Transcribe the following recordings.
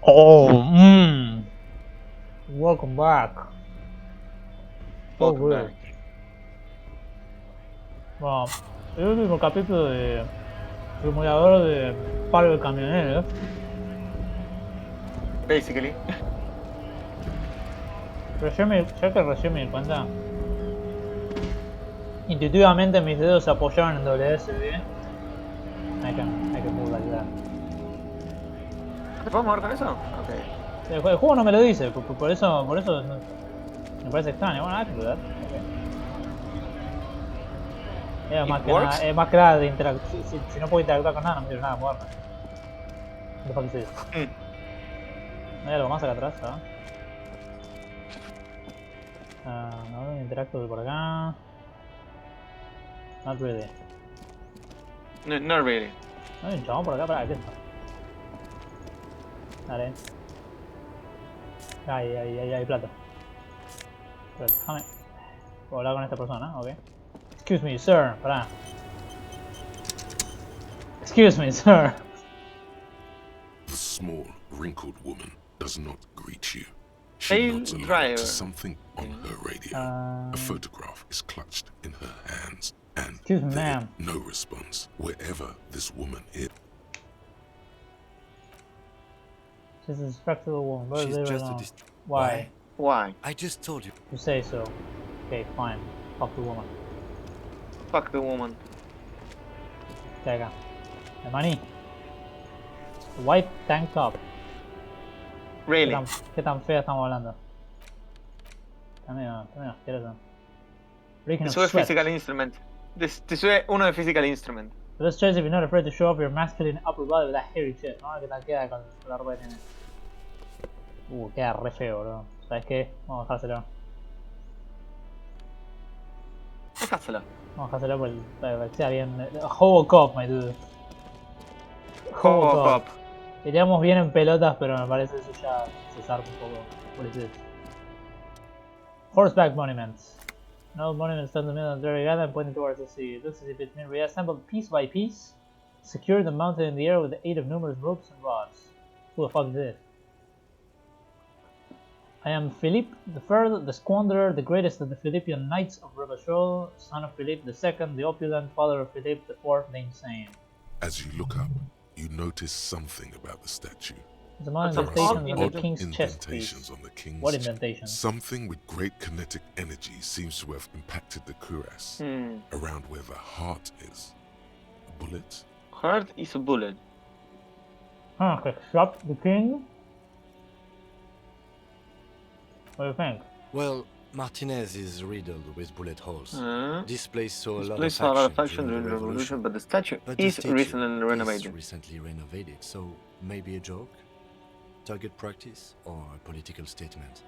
Oh, welcome back. Welcome Good. back. Bueno, el último capítulo de simulador de paro de camioneros. Basically. Recién me di cuenta. Intuitivamente mis dedos se apoyaron en WSD. I can move like that. ¿Te puedo mover con eso? Ok. El juego no me lo dice, por eso me parece extraño. Bueno, I can do that. Es más que nada de interactuar. Si no puedo interactuar con nada, no me sirve nada moverme. ¿Qué fuck is this? ¿No hay algo más acá atrás? No interacto por acá. Not really. No, not really. No hay un chabón por acá, para ¿qué está? Dale. Hay plata. Pero déjame. Puedo hablar con esta persona, ok. Excuse me, sir. Pará. Excuse me, sir. The small, wrinkled woman does not greet you. She Hail nods along driver. to something on her radio. A photograph is clutched in her hands, and Excuse me, there ma'am. is no response wherever this woman is. She's a respectable woman. Very She's just long. a Why? Why? I just told you. You say so. Okay, fine. Fuck the woman. Fuck the woman. ¿Qué hay acá? The money. White tank top. Really? ¿Qué tan fea estamos hablando? Está medio asqueroso. Reeking Te of sube sweat. physical instrument. Te sube uno de physical instrument. Let's try if you're not afraid to show off your masculine upper body with that hairy shit. ¿No? ¿Qué tal queda con la ropa que tiene? Queda re feo, bro. ¿Sabes qué? Vamos a dejárselo. Dejáselo. Vamos a dejárselo para que sea bien. Hobocop, my dude. Hobocop. Iríamos bien en pelotas, pero me parece eso ya se zarpa un poco. What is this? Horseback monuments. No monuments stand in the middle of the GGAD and pointing towards the sea. It looks as if it's been reassembled piece by piece, secured and mounted in the air with the aid of numerous ropes and rods. Who the fuck is this? I am Philippe III, the Squanderer, the greatest of the Philippian knights of Rebachol, son of Philippe II, the opulent, father of Philippe IV, the insane. As you look up, you notice something about the statue. The indentation on the king's chest piece. On the king's What indentation? Something with great kinetic energy seems to have impacted the cuirass, around where the heart is. A bullet? Heart is a bullet. Huh, shot the king? What do you think? Well, Martinez is riddled with bullet holes. This place saw a lot This of place saw a lot of action action during the revolution, but the statue But is the statue recently renovated. Is recently renovated, so maybe a joke, target practice, or a political statement.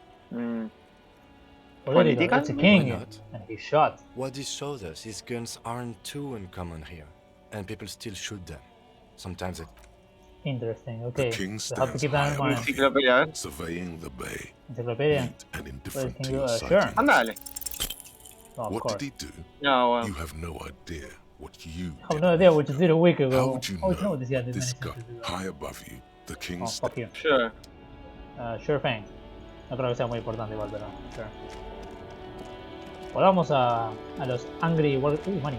Political? It's a king, Why not? and he's shot. What this shows us is guns aren't too uncommon here, and people still shoot them. Sometimes it. Interesting, okay. The king We have to stands keep that high in above mind. Enciclopedia. surveying the bay, Encyclopedia? neat and indifferent can to you your sure. sightings. Andale. Oh, of What course. did he do? No, You have no idea what you I have did. no idea what you did a week ago. How would you know this guy did this many guy things to do that? high above you, the Oh, king's fuck you. sure. Sure thing. No creo que sea muy importante igual, pero sure. Volvamos a los Angry World... money.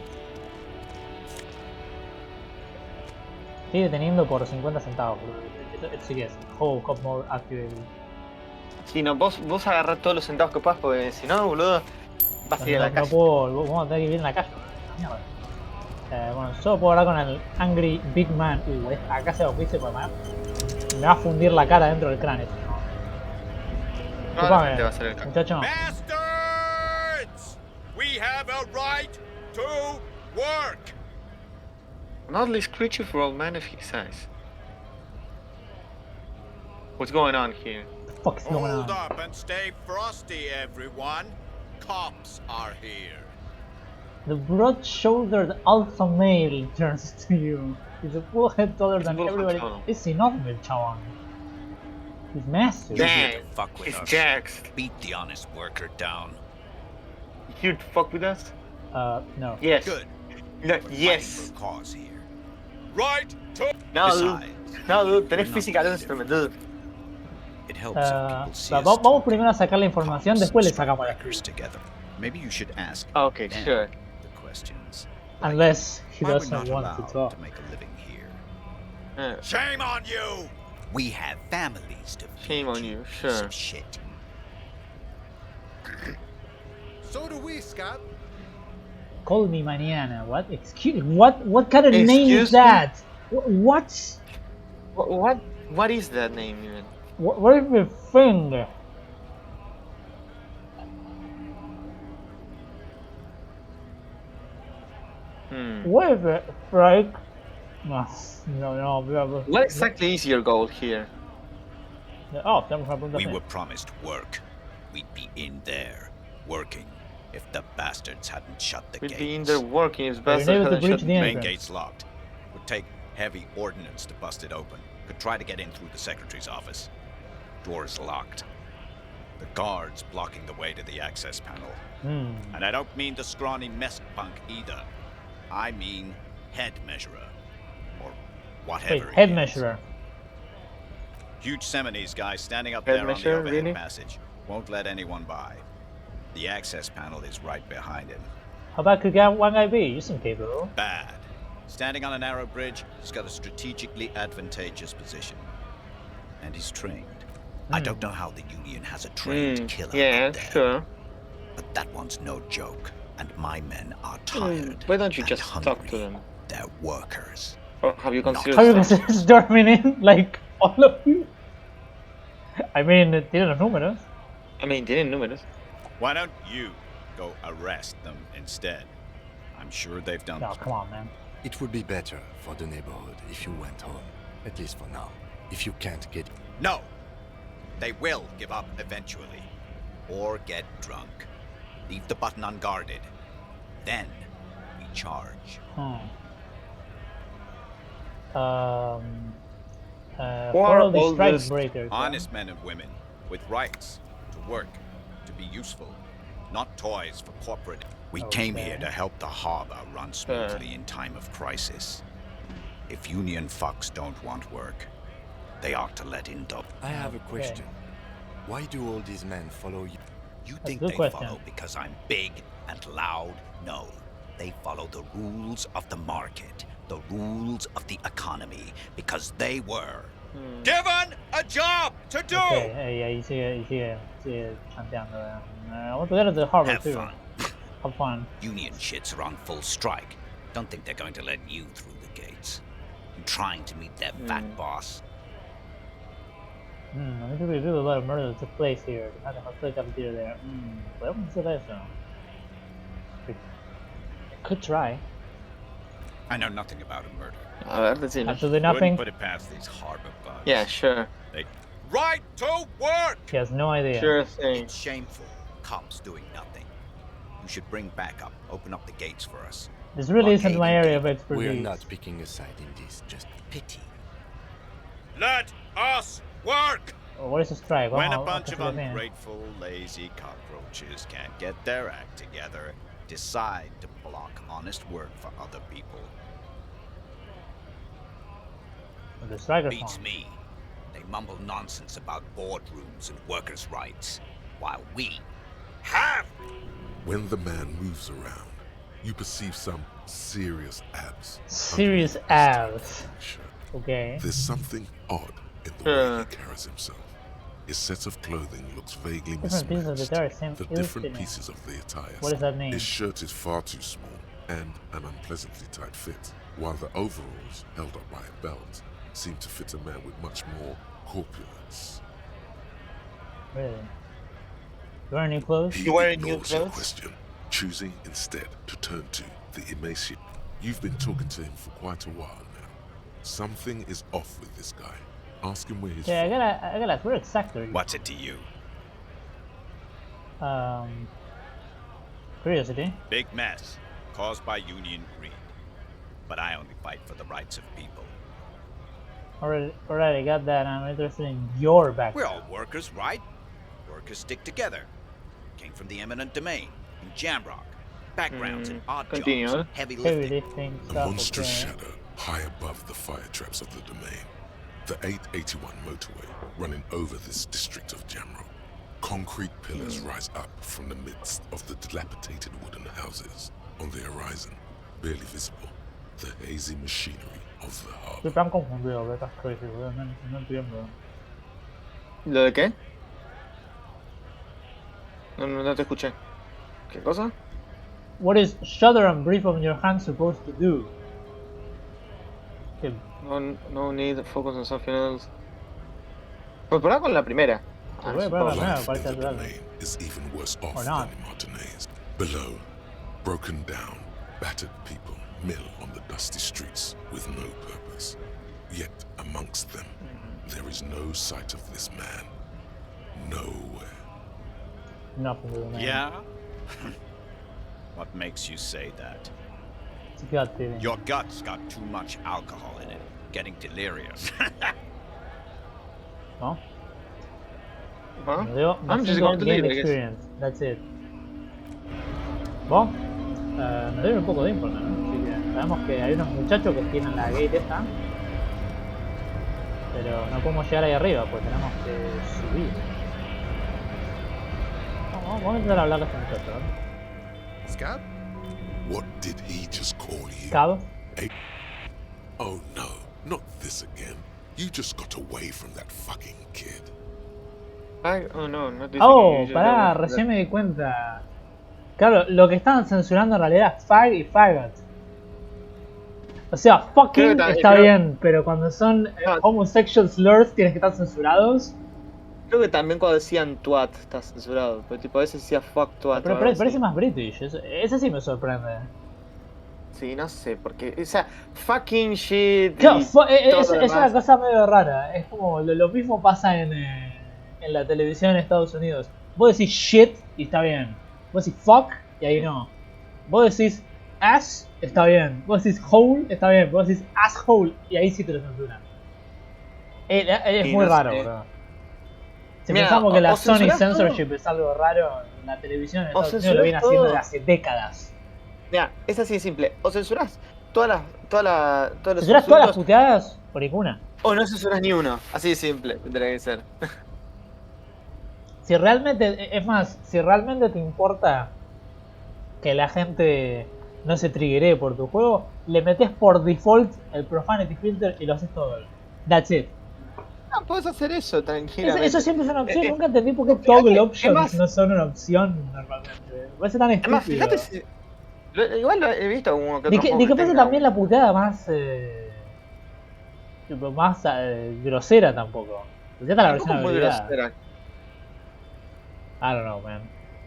Estoy deteniendo por 50 centavos, bro. Esto sí que es Hobocop Mode Activated. Si no, vos agarrás todos los centavos que puedas, porque si no, boludo, vas a ir a la No calle. puedo, vamos a tener que vivir en la calle, bro. Mierda. Bueno, solo puedo hablar con el Angry Big Man. Acá se lo fuiste, pues me va a fundir la cara dentro del cráneo. Probablemente va a ser el caso. Muchacho. Bastards! We have a right to work! Not least creature for old man of his size. What's going on here? What the fuck is going Hold on? up and stay frosty, everyone. Cops are here. The broad-shouldered alpha male turns to you. He's a full head taller than everybody. Es enorme el chabón. He's massive. Dang, Fuck with it's us. Jax. Beat the honest worker down. You fuck with us? No. Yes. Good. No, Fighting yes. for a cause here. Right to No, dude. decide. No, dude, tenés physical instrument, dude. It helps if people see us Vamos talking. primero a sacar la información, Cops después le strike sacamos la records together. Maybe you should ask Okay, them sure. the questions. Like, Unless he why we're doesn't not want allowed to talk. to make a living here. Shame on you! We have families to feed. Shame on you, piece sure. of shit. So do we, Scott. Call me mañana. What? Excuse? What kind of name Excuse is me? that? What? What is that name even? What is the thing? What is it, Frank? No. What exactly is your goal here? Oh, tenemos una pregunta. We were promised work. We'd be in there, working, if the bastards hadn't shut the We'd gates. be in there working as We're best able as to I breach should. the Main entrance. gate's locked. Would take heavy ordnance to bust it open. Could try to get in through the secretary's office. Door's locked. The guard's blocking the way to the access panel. And I don't mean the scrawny mess punk either. I mean head measurer. Or whatever. Wait, he head is. measurer. Huge Seminese guy standing up Head there on measurer, the overhead really? passage. Won't let anyone by. The access panel is right behind him. How about could one guy be? You seem capable. Bad. Standing on a narrow bridge, he's got a strategically advantageous position. And he's trained. I don't know how the Union has a trained killer Yeah, up there, sure. but that one's no joke. And my men are tired. Why don't you and just hungry. talk to them? They're workers. Or have you considered How you guys something? storming in? Like, all of you? I mean, tiene los números. I mean, tienen números. Why don't you go arrest them instead? I'm sure they've done. No, come on, man. It would be better for the neighborhood if you went home, at least for now. If you can't get... No! They will give up eventually. Or get drunk. Leave the button unguarded. Then we charge. Follow the all strike this breakers. Honest men and women with rights to work, to be useful, not toys for corporate. We came here to help the harbor run smoothly in time of crisis. If Union fucks don't want work, they ought to let in dope. I have a question. Why do all these men follow you? You think good they question. follow because I'm big and loud? No. They follow the rules of the market, the rules of the economy, because they were given a job to do! Okay, ahí sigue chanteando. I want to get to the harbor Have too. fun. Have fun. Union shits are on full strike. Don't think they're going to let you through the gates. I'm trying to meet their fat boss. I think we do a lot of murder that took place here. Not a hostile cafeteria there. Podemos hacer eso. We could try. I know nothing about a murder. A ver, decilo. Absolutely nothing. Wouldn't put it past these harbor bugs. Yeah, sure. They... Right to work! He has no idea. Sure thing. It's shameful. Cops doing nothing. You should bring backup. Open up the gates for us. This really isn't my Blockading area of We're expertise. not picking a side in this, just pity. Let us work! What is a strike? When a Vamos bunch of hacerlo bien. ungrateful, lazy cockroaches can't get their act together, decide to block honest work for other people. The strikers Beats on. me. They mumble nonsense about boardrooms and workers' rights, while we have. When the man moves around, you perceive some serious abs. Serious underneath his abs. tight shirt. Okay. There's something odd in the way he carries himself. His set of clothing looks vaguely Different pieces of the mismatched. attire seem The different ill-fitting. pieces of the attire. What does that mean? His shirt is far too small and an unpleasantly tight fit, while the overalls, held up by a belt, seem to fit a man with much more corpulence. Really? You wearing new clothes? He You wearing new ignores your clothes? question, choosing instead to turn to the emaciate. You've been talking to him for quite a while now. Something is off with this guy. Ask him where he's Yeah, from. I gotta ask, where exactly are you? What's it to you? Curiosity. Big mess, caused by union greed. But I only fight for the rights of people. Alright, I got that. I'm interested in your background. We're all workers, right? Workers stick together. Came from the eminent domain in Jamrock. Backgrounds in odd continue. jobs, heavy Heavy lifting. lifting A stuff. monstrous Okay. shadow high above the fire traps of the domain. The 881 motorway running over this district of Jamrock. Concrete pillars rise up from the midst of the dilapidated wooden houses. On the horizon, barely visible, the hazy machinery of the Estoy harbor. tan confundido con estas crazy, boludo. No entiendo. ¿Lo de qué? No te escuché. ¿Qué cosa? What is shudder and breathe on your hands supposed to do? ¿Qué? No need focus on something else. Pues por ahí con la primera. Te voy a poner la supongo. primera, me Life parece in the natural. domain is even worse off Or than not. in Martinez. Below, broken down, battered people mill on the dusty streets with no purpose. Yet amongst them, there is no sight of this man. Nowhere. Nothing to do, man. Yeah? What makes you say that? It's a gut feeling. Your gut's got too much alcohol in it. Getting delirious. ¿No? ¿Ah? Me dio I'm just 5 going to game leave, I guess. experience. That's it. Bueno, nos dieron un poco de info, ¿no? Así que sabemos que hay unos muchachos que tienen la gate esta. Pero no podemos llegar ahí arriba, pues tenemos que subir. Vamos a intentar hablar a este muchacho, ¿no? Scab? What did he just call you? Cabo. Oh no, not this again. You just got away from that fucking kid. Ay, oh no, no te dice Oh, que- pará, recién me di cuenta. Claro, lo que estaban censurando en realidad es fag y faggot. O sea, fucking está bien, pero cuando son homosexual slurs tienes que estar censurados. Creo que también cuando decían twat está censurado, pero tipo a veces decía fuck twat. Pero o algo parece así. más british, ese sí me sorprende. Sí, no sé, porque esa fucking shit. Claro, y es todo lo es una demás. cosa medio rara. Es como lo mismo pasa en la televisión en Estados Unidos. Vos decís shit y está bien. Vos decís fuck y ahí no. Vos decís ass, está bien. Vos decís hole, está bien. Vos decís asshole y ahí sí te lo censuran. Es Y muy no raro, sé. bro. Si Mira, pensamos que la o Sony censurás Censorship es algo raro, la televisión en O Estados Unidos lo viene censurás haciendo todo. desde hace décadas. Mira, es así de simple. O censurás todos los ¿Censurás todas las insultos, puteadas? Por ninguna. o no censurás ni uno. Así de simple, tendría que ser. Si realmente, es más, si realmente te importa que la gente no se triggeree por tu juego, le metes por default el profanity filter y lo haces todo. That's it. No, puedes hacer eso tranquilamente. Eso siempre es una opción. Nunca entendí por qué fíjate, toggle options es más- no son una opción normalmente. Me parece tan Además, estúpido. fíjate si. Igual lo he visto como que Ni otro que, juego ni que que fuese tenga- también la puteada más tipo, más grosera tampoco. Ya está la Tampoco versión muy habilitada. grosera. I don't know, man.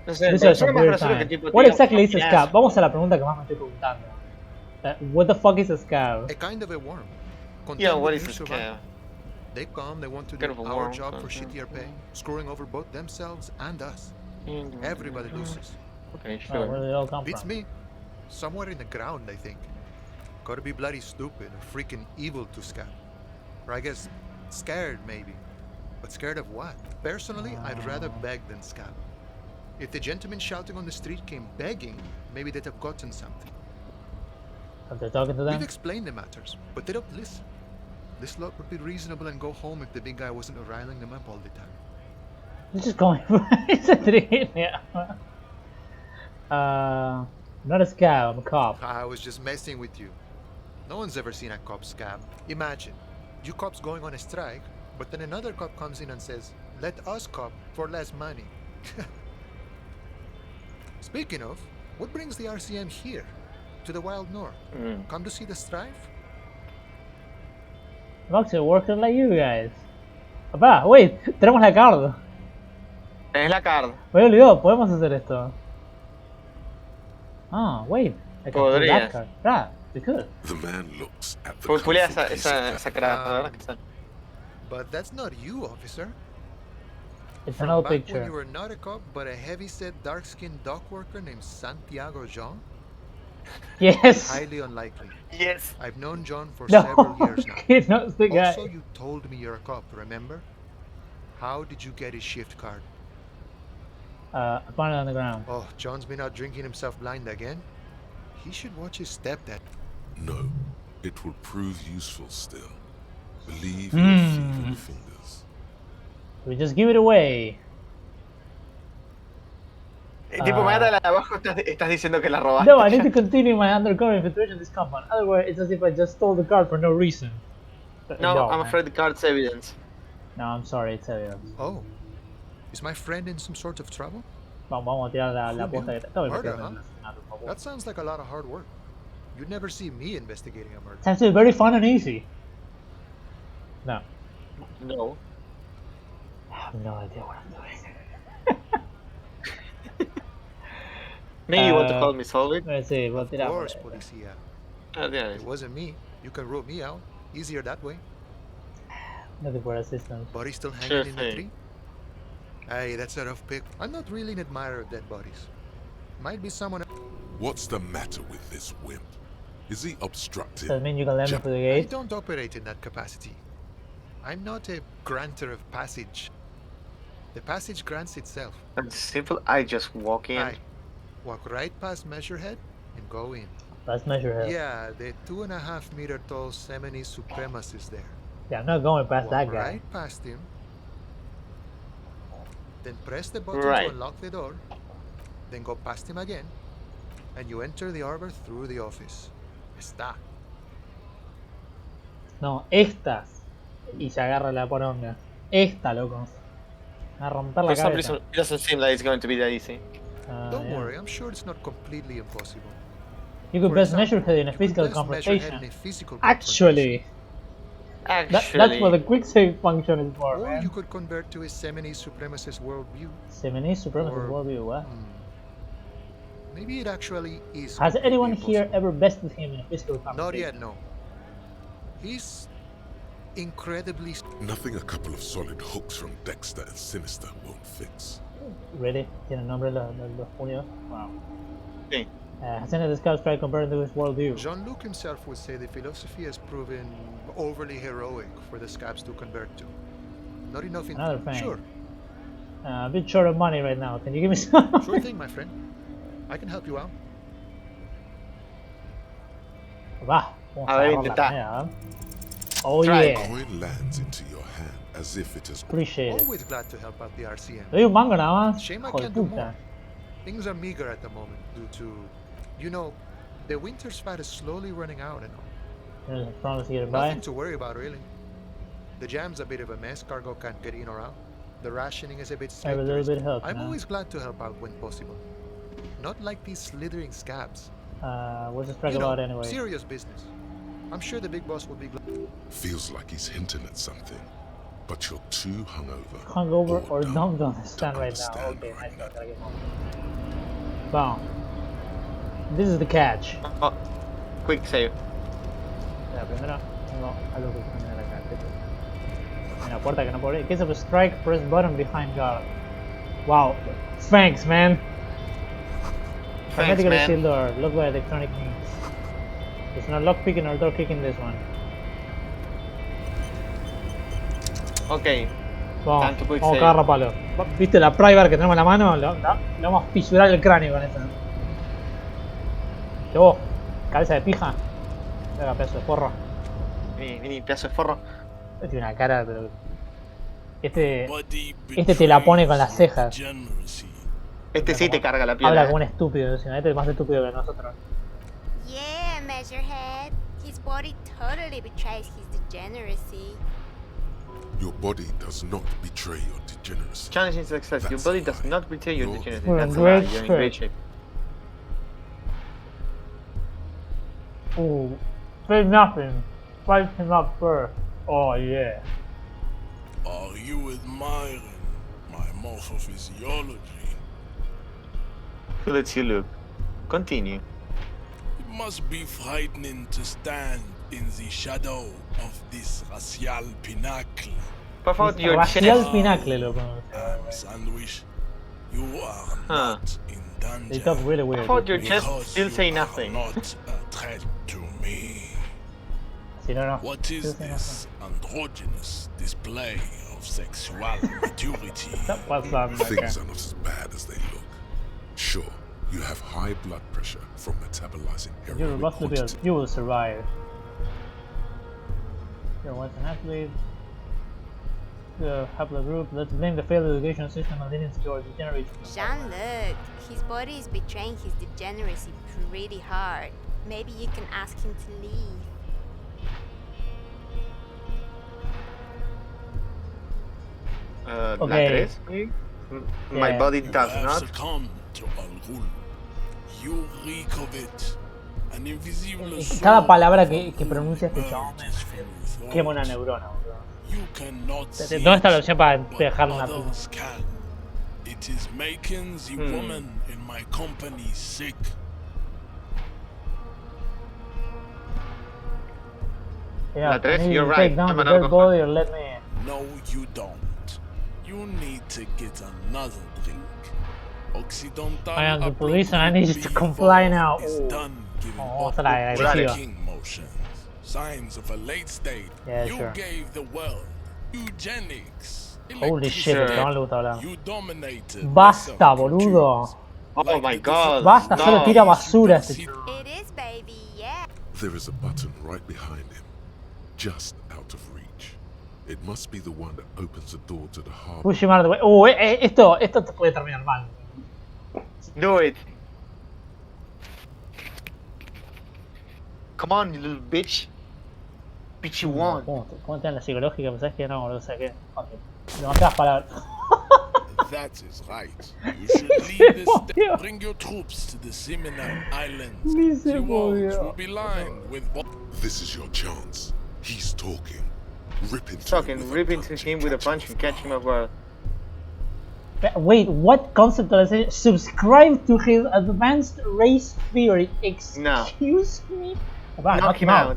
No sé, This pero is yo a es más weird grosero que time. tipo. What tío, exactly is a fucking scab? ass. Vamos a la pregunta que más me estoy preguntando. What the fuck is a scab? A kind of a worm. Yeah, Content what with is new this survival. scab? They come, they want to Kind do of a our worm, job for okay. shittier pay, screwing over both themselves and us. Everybody loses. Okay, Oh, where sure. did it all come Beats from? me. Somewhere in the ground, I think. Gotta be bloody stupid or freaking evil to scab. Or I guess scared, maybe. But scared of what? Personally, I'd rather beg than scab. If the gentleman shouting on the street came begging, maybe they'd have gotten something. After talking to them? We've explained the matters, but they don't listen. This lot would be reasonable and go home if the big guy wasn't riling them up all the time. This is going it's a trivia. Not a scab, I'm a cop. I was just messing with you. No one's ever seen a cop scab. Imagine, you cops going on a strike, but then another cop comes in and says, let us cop for less money. Speaking of, what brings the RCM here? To the wild north? Come to see the strife? I'm actually working like you guys. Papá, wait, tenemos la card. Tenés la card. Me había olvidado, podemos hacer esto. Ah, wait. I can pull that Podrías. card. Ah, we could. The man looks at the Fulea colorful piece of esa cara, la verdad que sale. But that's not you, officer. It's From another back when picture. you were not a cop, but a heavy-set, dark-skinned dock worker named Santiago Jean? Yes. Highly unlikely. Yes. I've known John for No, several years now. he's not the guy. Also, you told me you're a cop, remember? How did you get his shift card? I found it on the ground. Oh, John's been out drinking himself blind again? He should watch his step, Dad. No, it will prove useful still. Believe your thieving fingers. We just give it away. Tipo, me la de abajo, estás diciendo que la robaste. No, I need to continue my undercover infiltration in this compound. Otherwise, it's as if I just stole the card for no reason. No, I'm man. afraid the card's evidence. No, I'm sorry, it's evidence. Oh, is my friend in some sort of trouble? Vamos a tirar la posta que estaba Murder, investigando huh? el asesinato, por favor. That sounds like a lot of hard work. You'd never see me investigating a murder. It's actually very fun and easy. No. No. I have no idea what I'm doing. Maybe you want to help me solve it? Let's see, we'll Of tirar. course, policia. Yeah. It wasn't me. You can rule me out. Easier that way. Looking for assistance. Body still hanging Sure in the thing. tree? Hey, that's a rough pick. I'm not really an admirer of dead bodies. Might be someone. What's the matter with this wimp? Is he obstructive? Does that mean you can let me through the I gate? don't operate in that capacity. I'm not a granter of passage. The passage grants itself. It's simple. I just walk in. I walk right past Measurehead and go in. Let's measure it. Yeah, the 2.5 meter tall Semini supremacist there. Yeah, I'm not going past Walk that guy. right past him. Then press the button Right. to unlock the door. Then go past him again. And you enter the arbor through the office. Está. No, estas. Y se agarra la poronga. Esta, loco. A romper la For some cabeza. reason, it doesn't seem like it's going to be that easy. Don't Yeah. worry, I'm sure it's not completely impossible. You could For best example, measure head in a you could physical best measure head confrontation. in a physical Actually, Actually, that's what the quick save function is for, Or man. you could convert to a Semini supremacist worldview. Semini supremacist or- worldview, what? Maybe it actually is. Has completely anyone here impossible. ever bested him in a physical Not confrontation? yet, no. He's incredibly. Nothing a couple of solid hooks from Dexter and Sinister won't fix. Really? ¿Tiene nombre los Julios? Wow. Sí. Has any of the scouts tried comparing to his worldview? Jean-Luc himself would say the philosophy has proven overly heroic for the scabs to convert to. Not enough in. Another thing. Sure, A bit short of money right now. Can you give me some? sure thing, my friend. I can help you out. Va, vamos A ver, agarrar la intentá. moneda, ¿eh? Oh Try. yeah, Coin lands into your hand as if it has appreciate it. Always glad to help out the RCM. Le doy un mango nada más. Shame I Hijo de can't do puta. more. Things are meager at the moment due to, you know, the winter's fat is slowly running out and all. There's a promise to get it by. Nothing to worry about, really. The jam's a bit of a mess. Cargo can't get in or out. The rationing is a bit Every little slippery. bit helps, I'm man. always glad to help out when possible. Not like these slithering scabs. What's the strike You know, about anyway? serious business. I'm sure the big boss will be glad. feels like he's hinting at something, but you're too hungover. Hungover or dumb dumb to understand to right now. understand Okay, right nice now. one. Gotta get home. Boom. This is the catch. Oh, quick save. La primera, tengo algo que poner acá. En la puerta que no puedo abrir. In case of a strike, press button behind guard. Wow. Thanks, man. Thanks, Hermetically man. sealed door. Locked by electronic means. There's no lock picking or door kicking this one. Ok. Vamos, Tanto quick vamos a save. cagar a palo. ¿Viste la prybar que tenemos en la mano? Le vamos a fisurar el cráneo con esa. Que vos, cabeza de pija. Venga, pedazo de forro. Vení, pedazo de forro. Tiene una cara, pero. Este Este te la pone con las cejas. Este sí te carga la piel. habla como un estúpido encima. Este es más estúpido que nosotros. Yeah, Measurehead. His body totally betrays his degeneracy. Your body does not betray your degeneracy. Challenging success. Your That's body a does lie. not betray your You're degeneracy. in That's a great lie. You're in great shape. Say nothing. Fight him up first. Oh yeah. Are you admiring my morphophysiology? Who lets you look? Continue. It must be frightening to stand in the shadow of this racial pinnacle. Por favor, your Racial chest. pinacle, loco. Sandwich, you are Huh. not in They danger. talk really I weird. thought your chest because still you say are nothing. not a threat to me. Si no, no. What is Still say this androgynous display of sexual maturity? What's up, Things are not as bad as they look. Sure, you have high blood pressure from metabolizing You're heroic robust to build. quantity. You will survive. You're once an athlete. Help the group. Let's blame the failed education system and lead into your degeneration. Jean-Luc, his body is betraying his degeneracy pretty hard. Maybe you can ask him to leave. La Okay. 3. My body does have not. succumbed to Al Ghul. You reek of it. An invisible Cada soul palabra que pronuncia este chabón emerges from within. quema una neurona, boludo. You cannot see ¿Dónde está la it, opción para but dejarle una others can. It is making the woman in my company sick. Yeah, La tres, I need you're to right. take down Toma, the no, dead coja. body or let me. No, you don't. You need to get another drink. Occidental I am the upload police and I need you to B4 comply now. is Ooh. done giving Oh, up esta la agresiva. king motions. Signs of a late state. Yeah, You sure. gave the world eugenics. Holy shit, el chabón le gusta hablar. You dominated. Basta, boludo. Oh my god. Basta, no. solo tira basura este chabón. It is, baby, yeah. There is a button right behind him, just out of reach. It must be the one that opens the door to the harbor. Push him out of the way. Esto te puede terminar mal. Do it. Come on, you little bitch. Bitch, you want. ¿Cómo te dan la psicológica? ¿Sabes que no, boludo? O sea que. Demasiadas palabras. That is right. You should lead this Dios. step. Bring your troops to the Seminole Islands. Ni se The walls movió. will be lined with This is your chance. He's talking. Rip into him Fucking with a rip into punch him and with a catch punch and catch him off guard. Wait, what conceptualization? Subscribe to his advanced race theory. Excuse me? Bah, Knock him out.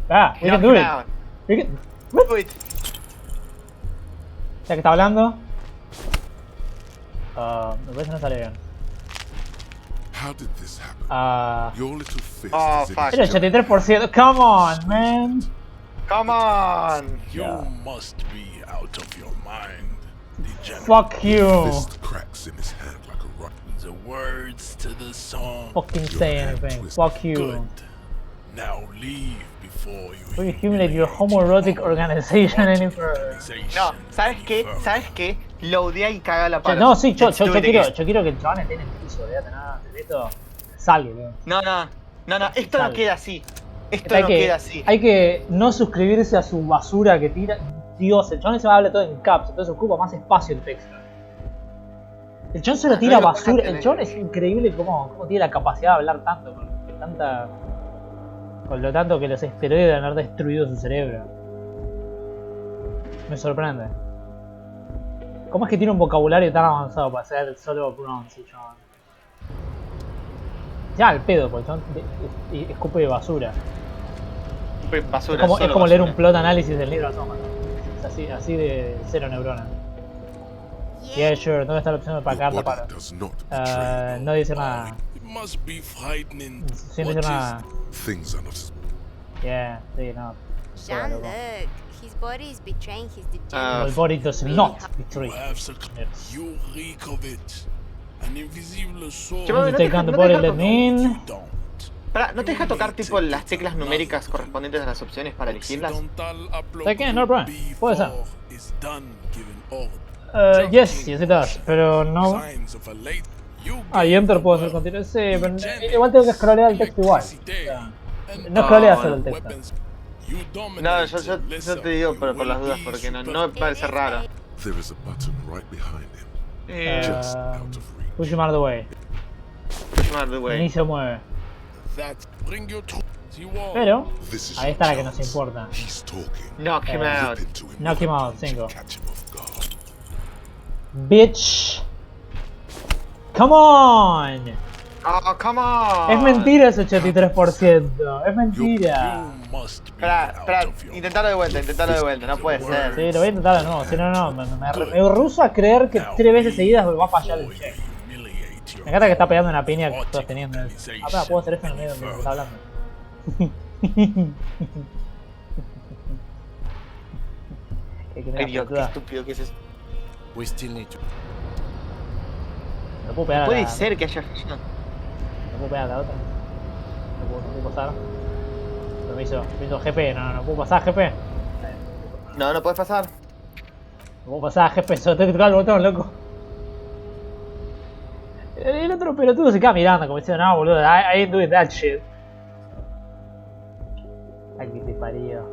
Ah, we can Knock do him it. out. We can... Do it. Ya que está hablando. Me parece que no sale bien. How did this happen? Your little fist Oh, is in fuck. his Era 83%. Come on, man. Come on. You must be out of your mind. Degenerate. Fuck you. fist cracks in his hand like a rock. The words to the song. Fucking say anything. Fuck you. Good. Now leave before you We accumulate your homoerotic organization any further. No, ¿sabes qué? ¿Sabes qué? Lo odia y caga la Che, pala. no, sí, yo Let's do it quiero again. que el chabón esté en el piso, olvídate nada. Esto sale, bro. No, esto no queda así. Esto Hay no que, queda así. hay que no suscribirse a su basura que tira. Dios, el chabón se va a hablar todo en caps, entonces ocupa más espacio el texto. El chabón solo tira basura. El chabón es increíble cómo tiene la capacidad de hablar tanto, con lo tanto que los esteroides deben haber destruido su cerebro. Me sorprende. ¿Cómo es que tiene un vocabulario tan avanzado para ser solo bronce, chabón? Ya al pedo, porque el chabón escupe de basura. Basura, Es solo como leer un basura. plot análisis del libro Autómata. Es así de cero neuronas. Yeah, sure. ¿Dónde está la opción para Your carta body para? does not betray. No dice nada. It must be frightening. Sí, no What dice is nada. Things are not as Yeah, sí, no. Jean-Luc, his body is betraying his My degeneracy. body does really not hard. betray. You have succumbed. You reek of it. An invisible soul. Yo me- You take down the body, let me in. You don't. Pará, ¿no te deja tocar tipo las teclas numéricas correspondientes a las opciones para elegirlas? Occidental upload ¿Sabes qué? No problem. Puede ser. B4 is done giving order. Yes, it does, pero no. Signs of a late. You Y enter puedo hacer continuo. Sí, pero igual tengo que scrollear el texto igual. O sea, no scrolleas solo el texto. No, yo te digo por las dudas porque no me parece raro. there is a button right behind him, just out of reach. Push him out of the way. Push him out of the way. Ni se mueve. Bring your troops. You all. Pero, This is ahí your está la que nos chance. importa. He's talking. Knock him out. Rip into him Knock with a him out, punch and 5. catch him off guard. Bitch. Come on. Oh, come on. Es mentira ese 83%. Es mentira. You must be Espera, out of your intentalo de vuelta, no puede ser. Sí, lo voy a intentar de nuevo. Si no, me ruso a creer que 3 veces seguidas va a fallar el check. humiliate your Me encanta que está pegando una piña que estás teniendo. organization. Ah, puedo hacer esto en el medio donde está hablando. Ay Dios, qué estúpido que es eso. We still need to. No puedo pegar a Puede la, ser que haya fallado. no puedo pegar a la otra. No puedo pasar. Permiso, GP, no puedo pasar GP. No, no puedes pasar. ¿Cómo pasaba, jefe? Solo tengo que tocar el botón, loco. El otro pelotudo se queda mirando como diciendo, no, boludo, I ain't doing that shit. Ay, que te parió.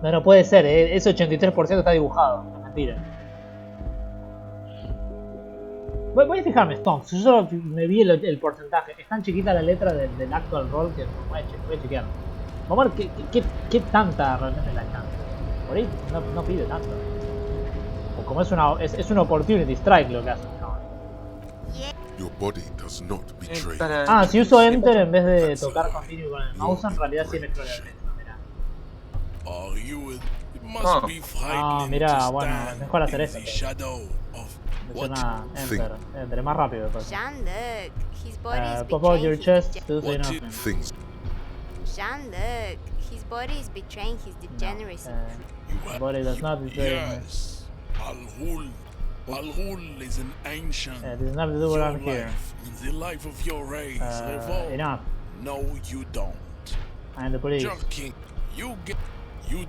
No, no puede ser, ese 83% está dibujado. Es mentira. Voy a fijarme, Stonks. Yo solo me vi el porcentaje. Es tan chiquita la letra del actual roll que voy a chequear. Vamos a ver qué tanta realmente la chance. Por ahí no pide tanto. O como es una opportunity strike lo que hace. No. Your body does not betray. Ah, si uso enter en vez de tocar continue con el mouse, en realidad sí me explora el resto. Ah, mira, bueno, mejor hacer eso. Menciona enter, es más rápido. Jean, look, his body is Pop out your betraying chest to say nothing. Things Jean, look, his body is betraying his degeneracy. Body does not betray. Yes. Al-Ghul is an ancient. This is not the do what I'm here. The life of your race. Enough. No, you don't. I am the police. Junkie, you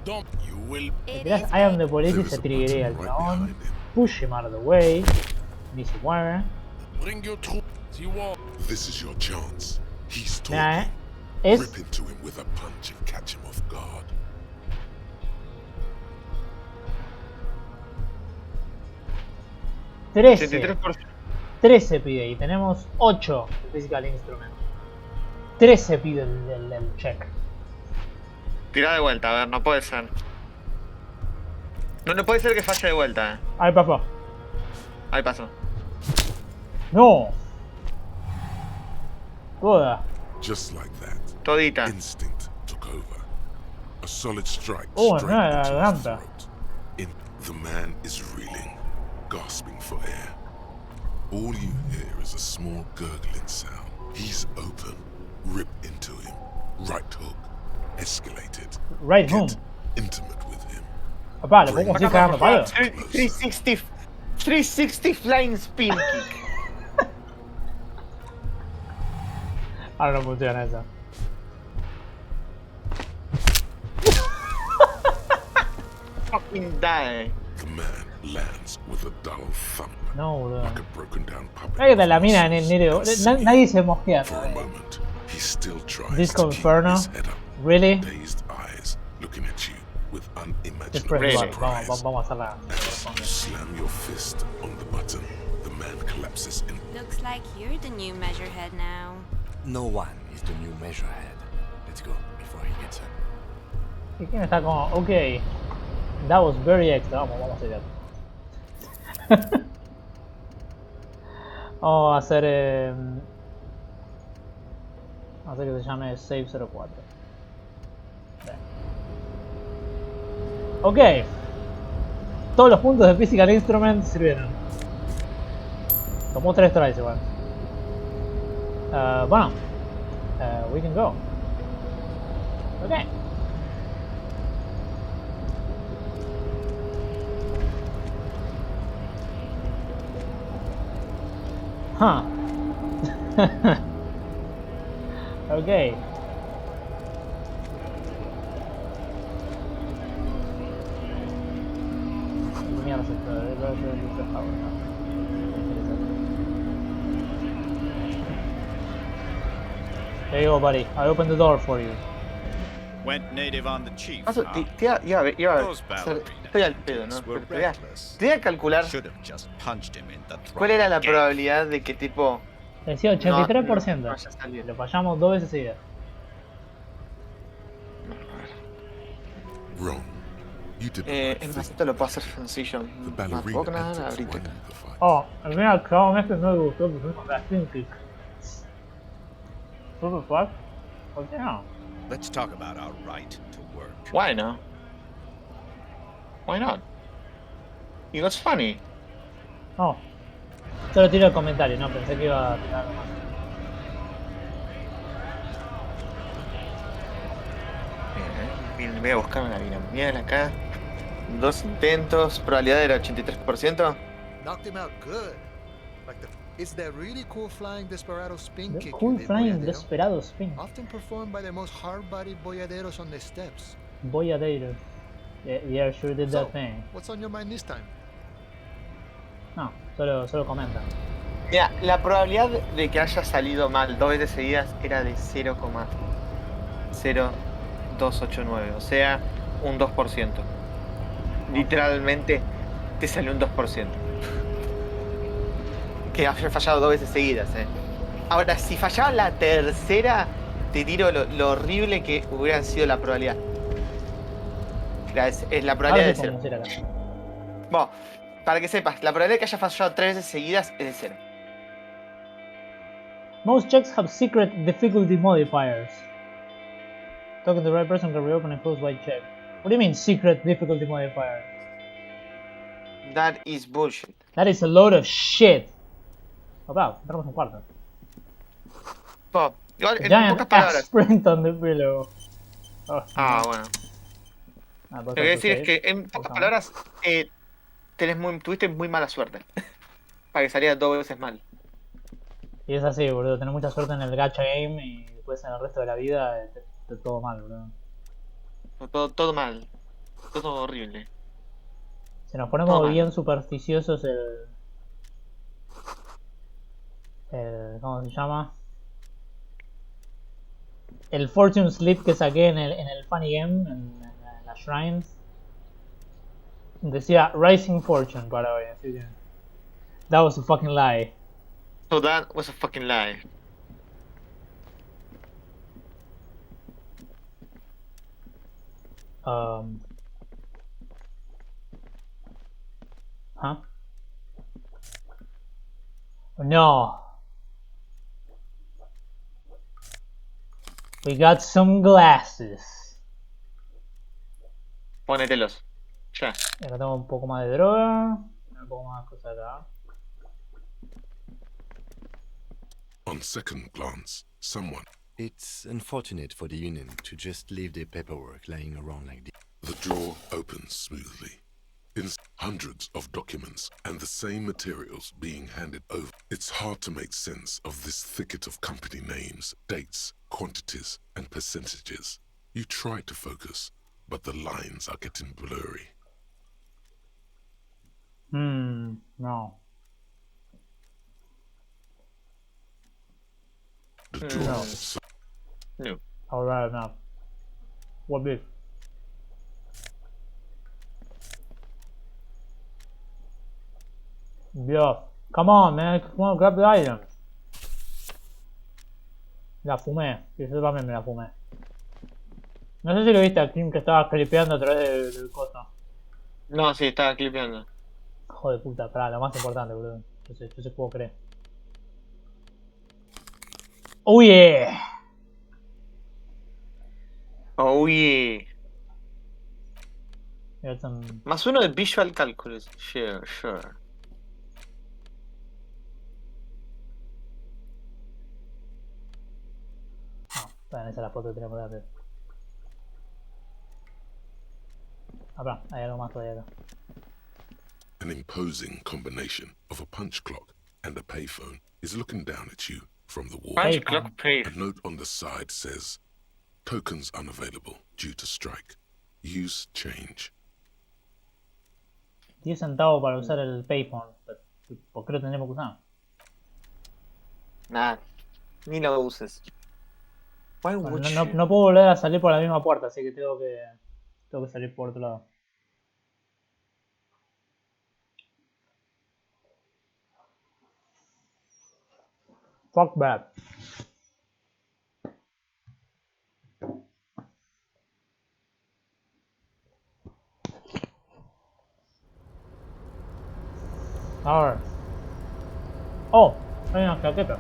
don't. You will. Gracias, I am the police y se triggerea el chabón. Push him out of the way. Ni se mueve. Bring your troops. You walk. This is your chance. He's Mira, talking. es Rip into him with a punch and catch him off guard. $83%. 13 pide y tenemos 8 de Physical Instrument. 13 pide el check. Tira de vuelta, a ver, no puede ser. No puede ser que falle de vuelta. Ahí pasó. Ahí pasó. No. Toda. Just like that, Todita. instinct took over. A solid strike Oh, straight no, into his garganta. throat. The man is reeling, gasping for air. All you hear is a small gurgling sound. He's open. Rip into him. Right hook. Escalated. Right Get home. intimate with him. Papá, le podemos ir cagando palo. 360 flying spin kick. Ahora no funciona eso. Fucking die. The man lands with a dull thump, No, boludo. like a broken down puppet. Ahí está la mina en el Nero. Nadie se mosquea. For a moment, he still tries Disco to keep Inferno. his head up. Really? Dazed eyes looking at you with Just press unimaginable the button. surprise. Vamos a hacerla. As you slam your fist on the button, the man collapses in. Looks like you're the new measurehead now. No one is the new measurehead. Let's go before he gets up. ¿Y quién está como? Ok. That was very extra. Vamos a hacer vamos a hacer hacer que se llame Save 04. Bien. Ok. Todos los puntos de Physical Instrument sirvieron. Tomó 3 tries igual. Bueno. We can go. Ok. Huh. Ok. Mierda, there you go, buddy. I opened the door for you. Went native on the chief. Paso, huh? iba a Those ballerinas estoy al pedo, ¿no? were Pero te voy a reckless. calcular Should have just punched him in the throat. cuál era la again. probabilidad de que tipo Decía 83%. no haya salido. Lo fallamos 2 veces seguidas. Wrong. You did En esto lo puedo hacer sencillo. The No ballerina puedo nada entered to ahorita. win the fight. Oh, al fin y al cabo este no me gustó que fuimos a Spin Kick. What the fuck? ¿Por qué no? Let's talk about our right to work. Why no? Why not? It was funny. Oh. Solo tiro el comentario, no, pensé que iba a tirar algo más. Bien, voy a buscar una binomial acá. 2 intentos, probabilidad era 83%. Knocked him out good. Like it's that really cool flying desperado spin The kick. cool you did, flying boyadero. desperado spin. Often performed by the most hard-bodied boyaderos on the steps. Boyadeiro. Yeah, sure did So, that thing. what's on your mind this time? No, solo comenta. Mira, la probabilidad de que haya salido mal 2 veces seguidas era de 0,0289, o sea, un 2%. Literalmente te salió un 2%. Que haya fallado 2 veces seguidas, Ahora, si fallaba la tercera, te tiro lo horrible que hubiera sido la probabilidad. Es la probabilidad Ahora de sí 0. podemos ir acá. Bueno, para que sepas, la probabilidad de que haya fallado 3 veces seguidas es de 0. Most checks have secret difficulty modifiers. Talking to the right person can reopen and close white check. What do you mean secret difficulty modifier? That is bullshit. That is a load of shit. Papá, entramos en un cuarto. Bueno, igual, en Giant pocas ass palabras. print on the pillow. Oh, Ah, no. bueno. Ah, Lo que voy a decir es que en pocas palabras tuviste muy mala suerte. Para que saliera 2 veces mal. Y es así, boludo. Tener mucha suerte en el gacha game y después en el resto de la vida todo mal, boludo. Todo mal. Todo horrible. Si nos Todo ponemos mal. bien supersticiosos ¿cómo se llama? El Fortune Slip que saqué en el Funny Game, en las Shrines, decía Rising Fortune para hoy, así que... That was a fucking lie. So that was a fucking lie. Huh? No. We got some glasses. Pónetelos. Ya. Acá tengo un poco más de droga. Un poco más de cosas acá. On second glance, someone. It's unfortunate for the Union to just leave their paperwork lying around like this. The drawer opens smoothly. In hundreds of documents and the same materials being handed over. It's hard to make sense of this thicket of company names, dates, quantities, and percentages. You try to focus, but the lines are getting blurry. No. The drawer. No. Alright, enough. What big? Dios. Come on, man. Come on, grab the item. La fumé. Y yo también me la fumé. No sé si lo viste a Kim que estaba clipeando a través del coso. No, sí, estaba clipeando. Joder puta, pará, lo más importante, boludo. Yo sé puedo creer. Oh yeah. Oh yeah. Some... +1 de Visual Calculus. Sure. No, esa es la foto que tenemos que hacer. Habrá, hay algo más todavía acá. An imposing combination of a punch clock and a payphone is looking down at you from the wall. Punch clock pay. A note on the side says, tokens unavailable due to strike. Use change. 10 centavos para usar el payphone. ¿Por qué lo tendríamos que usar? Nada. Ni lo uses. Why Bueno, would no you? puedo volver a salir por la misma puerta, así que tengo que salir por otro lado. Fuck that. A ver. Oh, hay una chaqueta.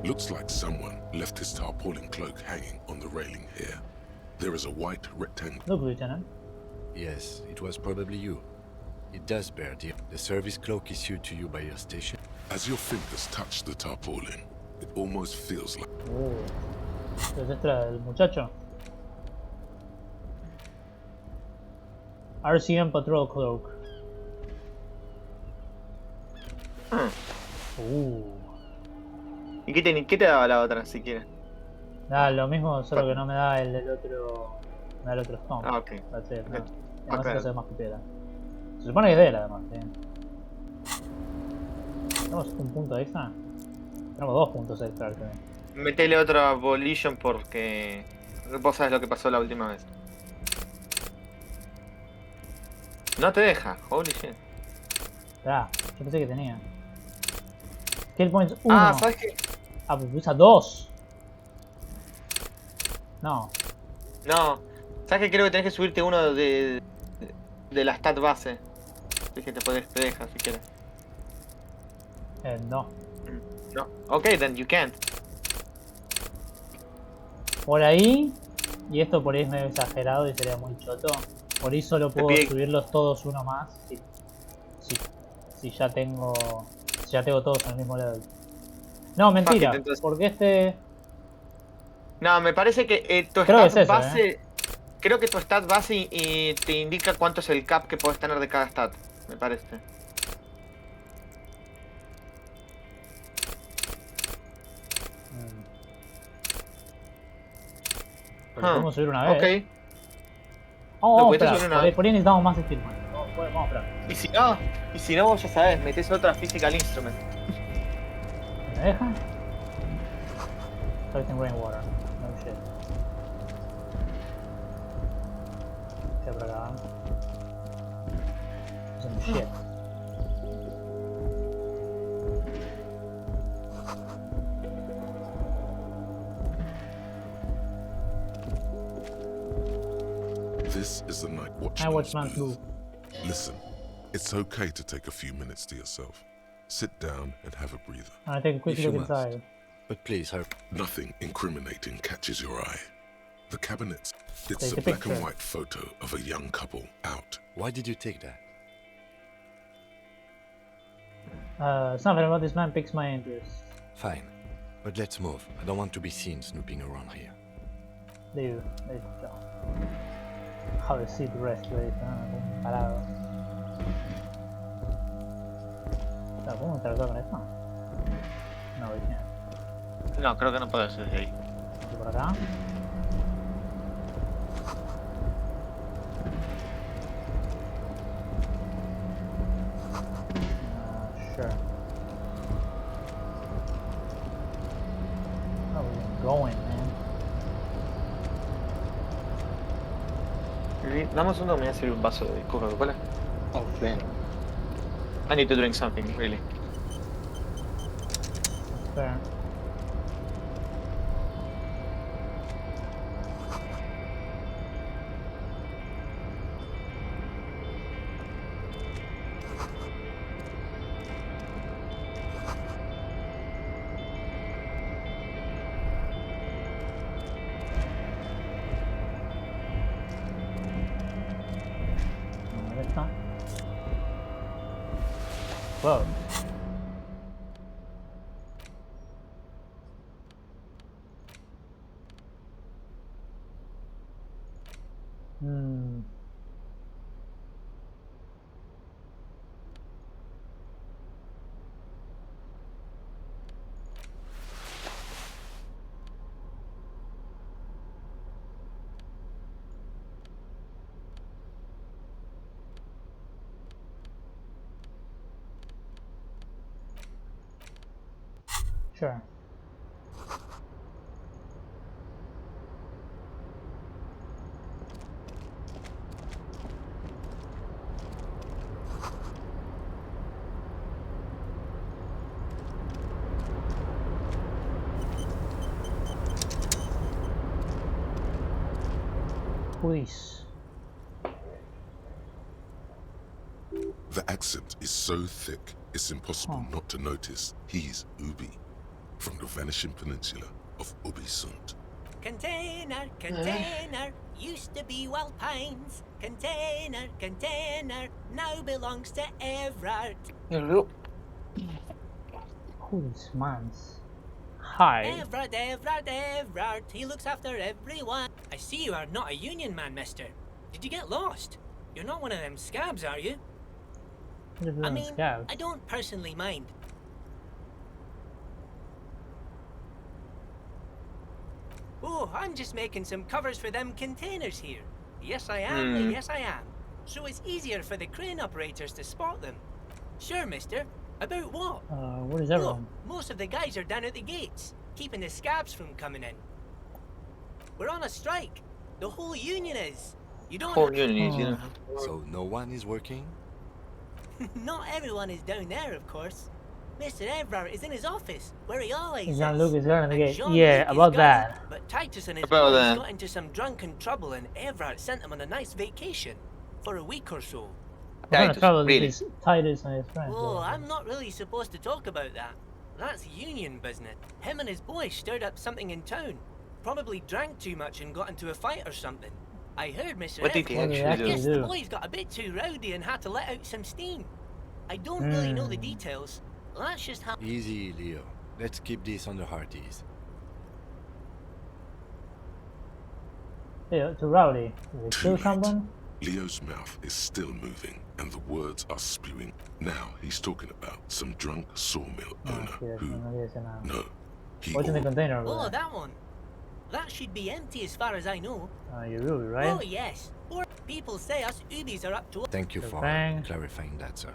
Looks like someone left his tarpaulin cloak hanging on the railing here. There is a white rectangle. Look, Lieutenant. Yes, it was probably you. It does bear the service cloak issued to you by your station. As your fingers touch the tarpaulin, it almost feels like... ¿Es esta el muchacho? RCM Patrol Cloak. ¿Y qué te daba la otra, siquiera? Da lo mismo, solo que no me da el otro. Me da el otro stomp. Ah, ok. That's it, no. Ok. Además Ok. se hace más putera. Se supone que es de él, además. ¿Tenemos un punto extra? Tenemos 2 puntos extra. Metele otro abolition porque vos sabes lo que pasó la última vez. No te deja, holy shit. Esperá, yo pensé que tenía. Skill points 1. Ah, ¿sabes qué? Ah, pues usa 2. No. No. ¿Sabes qué? Creo que tenés que subirte uno de la stat base. Es que te deja si quieres. No. No. Ok, then you can't. Por ahí, y esto por ahí es medio exagerado y sería muy choto, por ahí solo puedo subirlos todos uno más si ya tengo todos en el mismo level. No, mentira, porque este... No, me parece que tu creo stat que es eso, base... Creo que tu stat base y te indica cuánto es el cap que puedes tener de cada stat, me parece. Lo podemos subir una vez. Ok. Oh, espera, por ahí necesitamos más skill points. Vamos a esperar. Y si no, vos ya sabés, metés otra physical instrument. ¿Me deja? Collecting rainwater. No shit. ¿Qué por acá? Some shit. This is the night watchman's booth. Listen, it's okay to take a few minutes to yourself. Sit down and have a breather. I take a quick look inside. But please, Nothing incriminating catches your eye. The cabinet. It's a black and white photo of a young couple out. Why did you take that? Something about this man piques my interest. Fine, but let's move. I don't want to be seen snooping around here. Dude, have a seat rest, güey. Parado. ¿Cómo interactuar con esto? No, we can't. No, creo que no puedes desde ahí. ¿Y por acá? Sure. Where are we going, man? Dame un segundo, me voy a servir un vaso de Coca-Cola. Oh, damn. I need to drink something, really. Fair. Whoa. Sure. Police. The accent is so thick, it's impossible not to notice he's Ubi, from the vanishing peninsula of Ubisunt. Container, used to be Wild Pines. Container, now belongs to Everard. Who's man's? Hi. Everard, he looks after everyone. I see you are not a union man, mister. Did you get lost? You're not one of them scabs, are you? I mean, I don't personally mind. Oh, I'm just making some covers for them containers here. Yes, I am. Yes, I am. So it's easier for the crane operators to spot them. Sure, mister. About what? What is everyone? Oh, most of the guys are down at the gates, keeping the scabs from coming in. We're on a strike. The whole union is. You don't. Whole union, you know. So no one is working? Not everyone is down there, of course. Mr. Everard is in his office, where he always is. Jean-Luc is guarding the gate. Jean-Luc Yeah, is about guarding, that. But Titus and his About boys that. got into some drunken trouble, and Everard sent them on a nice vacation for a week or so. What kind of Titus, trouble really? is Titus and his friends? Oh, I'm not really supposed to talk about that. That's union business. Him and his boys stirred up something in town. Probably drank too much and got into a fight or something. I heard Mr. What did he Everard. I actually guess do? the boys got a bit too rowdy and had to let out some steam. I don't really know the details. That's just how. Easy, Leo. Let's keep this on the hearties. Yeah, too rowdy. Did they Too kill late. someone? Leo's mouth is still moving, and the words are spewing. Now he's talking about some drunk sawmill owner Yes, who... no dice nada. No, he What's in the or- container? Oh, Over there? that one. That should be empty as far as I know. You Ruby, right? Oh, yes. Or people say us Ubis are up to. Thank you for Bang. clarifying that, sir.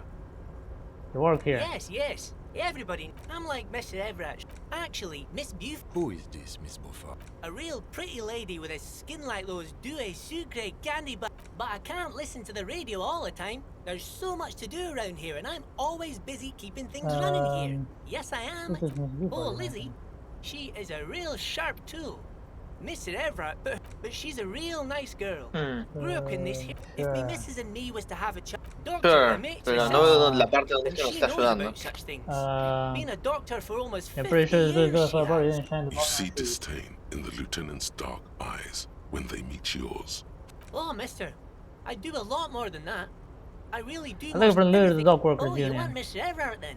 You work here. Yes, yes. Everybody. I'm like Mr. Everett. Actually, Miss Buf. Who is this, Miss Beaufort? A real pretty lady with a skin like those Douai Sucre candy but I can't listen to the radio all the time. There's so much to do around here and I'm always busy keeping things running here. Yes, I am. This is Miss Buford, Oh, isn't Lizzie. She is a real sharp tool. Mr. Everett, but she's a real nice girl. Grew up in this here. If me missus and me was to have a chat, doctor, Sure, my mate, pero she no veo said, la parte donde and se nos she está knows ayudando. about such things. Been a doctor for almost I'm 50 pretty sure this years, goes she for a party has. didn't shine the You ball. see disdain in the lieutenant's dark eyes when they meet yours. Oh, mister, I do a lot more than that. I really do. I think from literally the everything. dog workers Oh, you union. want Mr. Everett then?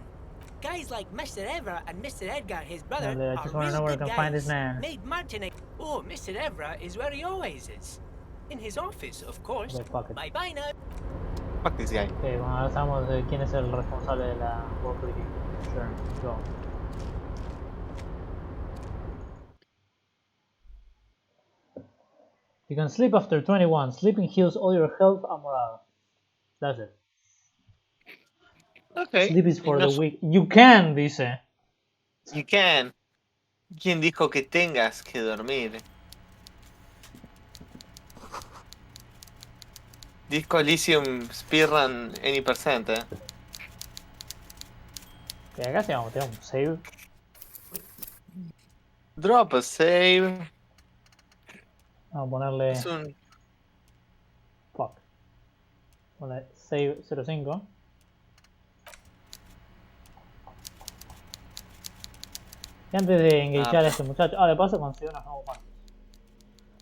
Guys like Mr. Everett and Mr. Edgar, his brother, I are just want to know real where I good can find this guys. man. Made Martinet. Oh, Mr. Everett is where he always is. In his office, of course. Okay, fuck it. Bye-bye now. Fuck this guy. Ok, bueno, ahora sabemos de quién es el responsable de la World League. Sure, go. You can sleep after 21. Sleeping heals all your health and morale. That's it. Okay. Sleep is for No the so- weak. You can, dice. You can. ¿Quién dijo que tengas que dormir? Disco Elysium speedrun any percent, Ok, acá sí vamos, tenemos un save. Drop a save. Vamos a ponerle. Es un... Fuck. Ponerle save 05. Y antes de enganchar a este muchacho. Ah, de paso conseguí unos nuevos guantes.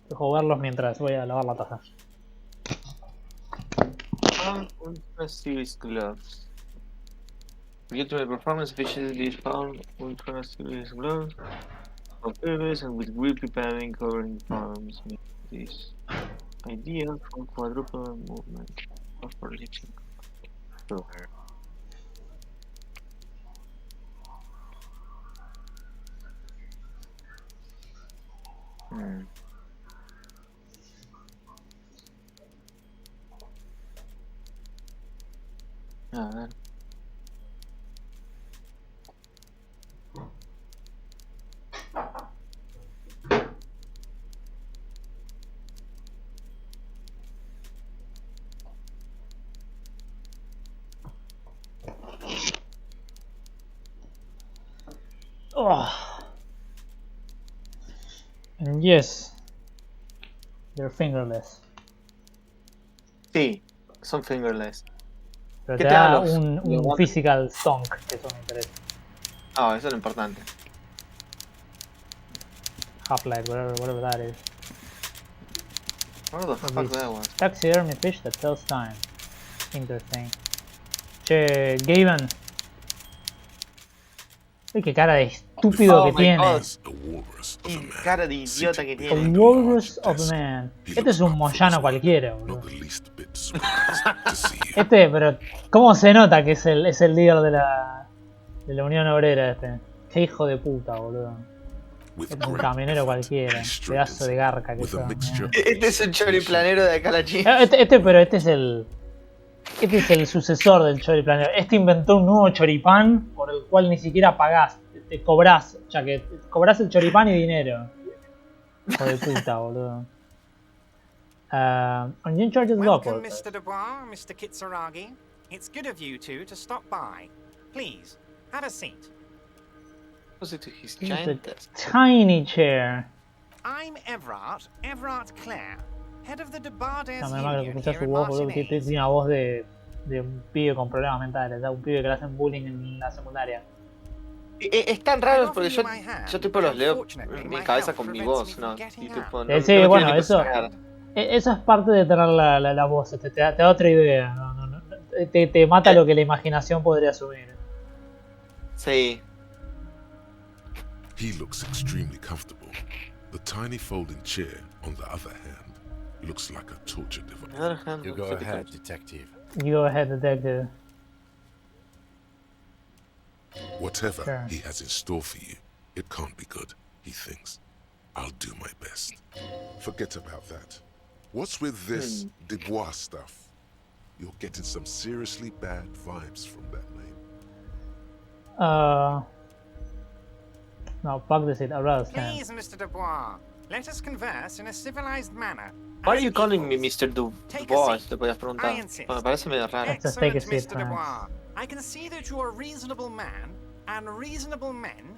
Dejo verlos mientras voy a lavar la taza. Ultra Series gloves. Ultimate performance efficiently found Ultra Series gloves. On purpose and with grippy padding covering palms. Make this ideal for quadruple movement or for lifting. Sure. A ver. Oh. And yes, they're fingerless. Sí, son fingerless. Pero ¿Qué te te da da los un guantes? physical stonk, que eso me interesa. Ah, eso es lo importante. Half-life, whatever that is. What the fuck that was? Taxidermy fish that tells time. Interesting. Che, Gaben. Uy, qué cara de estúpido que my tiene. God. A walrus of a Y man. cara de idiota que A tiene. walrus of a man. Este es un moyano cualquiera, boludo. Not the least bit surprised to see him. Pero ¿cómo se nota que es el líder de la Unión Obrera este? Qué hijo de puta, boludo. with Es un great camionero effort, cualquiera, he pedazo de straightens garca que with a sos, mixture mira. Este es un choriplanero de acá a la China. Pero este es el sucesor del choriplanero. Este inventó un nuevo choripán por el cual ni siquiera pagás, te cobrás, ya que cobrás el choripán y dinero. Hijo de puta, boludo. Onion charges Welcome, local. Mr. Dubois, Mr. Kitsuragi. It's good of you two to stop by. Please, have a seat. What's it to his It's a giant desk? tiny chair. I'm Everard Clare, head of the Debardes No, me que Union escuchás here su in voz, boludo, que Martinez. tiene una voz de un pibe con problemas mentales, un pibe que le hacen bullying en la secundaria. Es tan raro porque yo tipo los leo en mi cabeza con mi voz, ¿no? Y tipo, no, Sí, no bueno, tiene eso es parte de tener la voz, te da otra idea, no, te mata lo que la imaginación podría asumir. Sí. He looks extremely comfortable. The tiny folding chair, on the other hand, looks like a torture device. You go ahead, detective. You go ahead, detective. Whatever Sure. he has in store for you, it can't be good, he thinks. I'll do my best. Forget about that. What's with this Dubois stuff? You're getting some seriously bad vibes from that name. No, fuck this, I'd rather stand. Please, Mr. Dubois, let us converse in a civilized manner. Why are as you calling me equals. Mr. Take a Dubois? seat. Te podías I preguntar. insist. Me parece medio raro. Let's just take a Excellent, seat, Mr. Dubois. thanks. I can see that you're a reasonable man, and reasonable men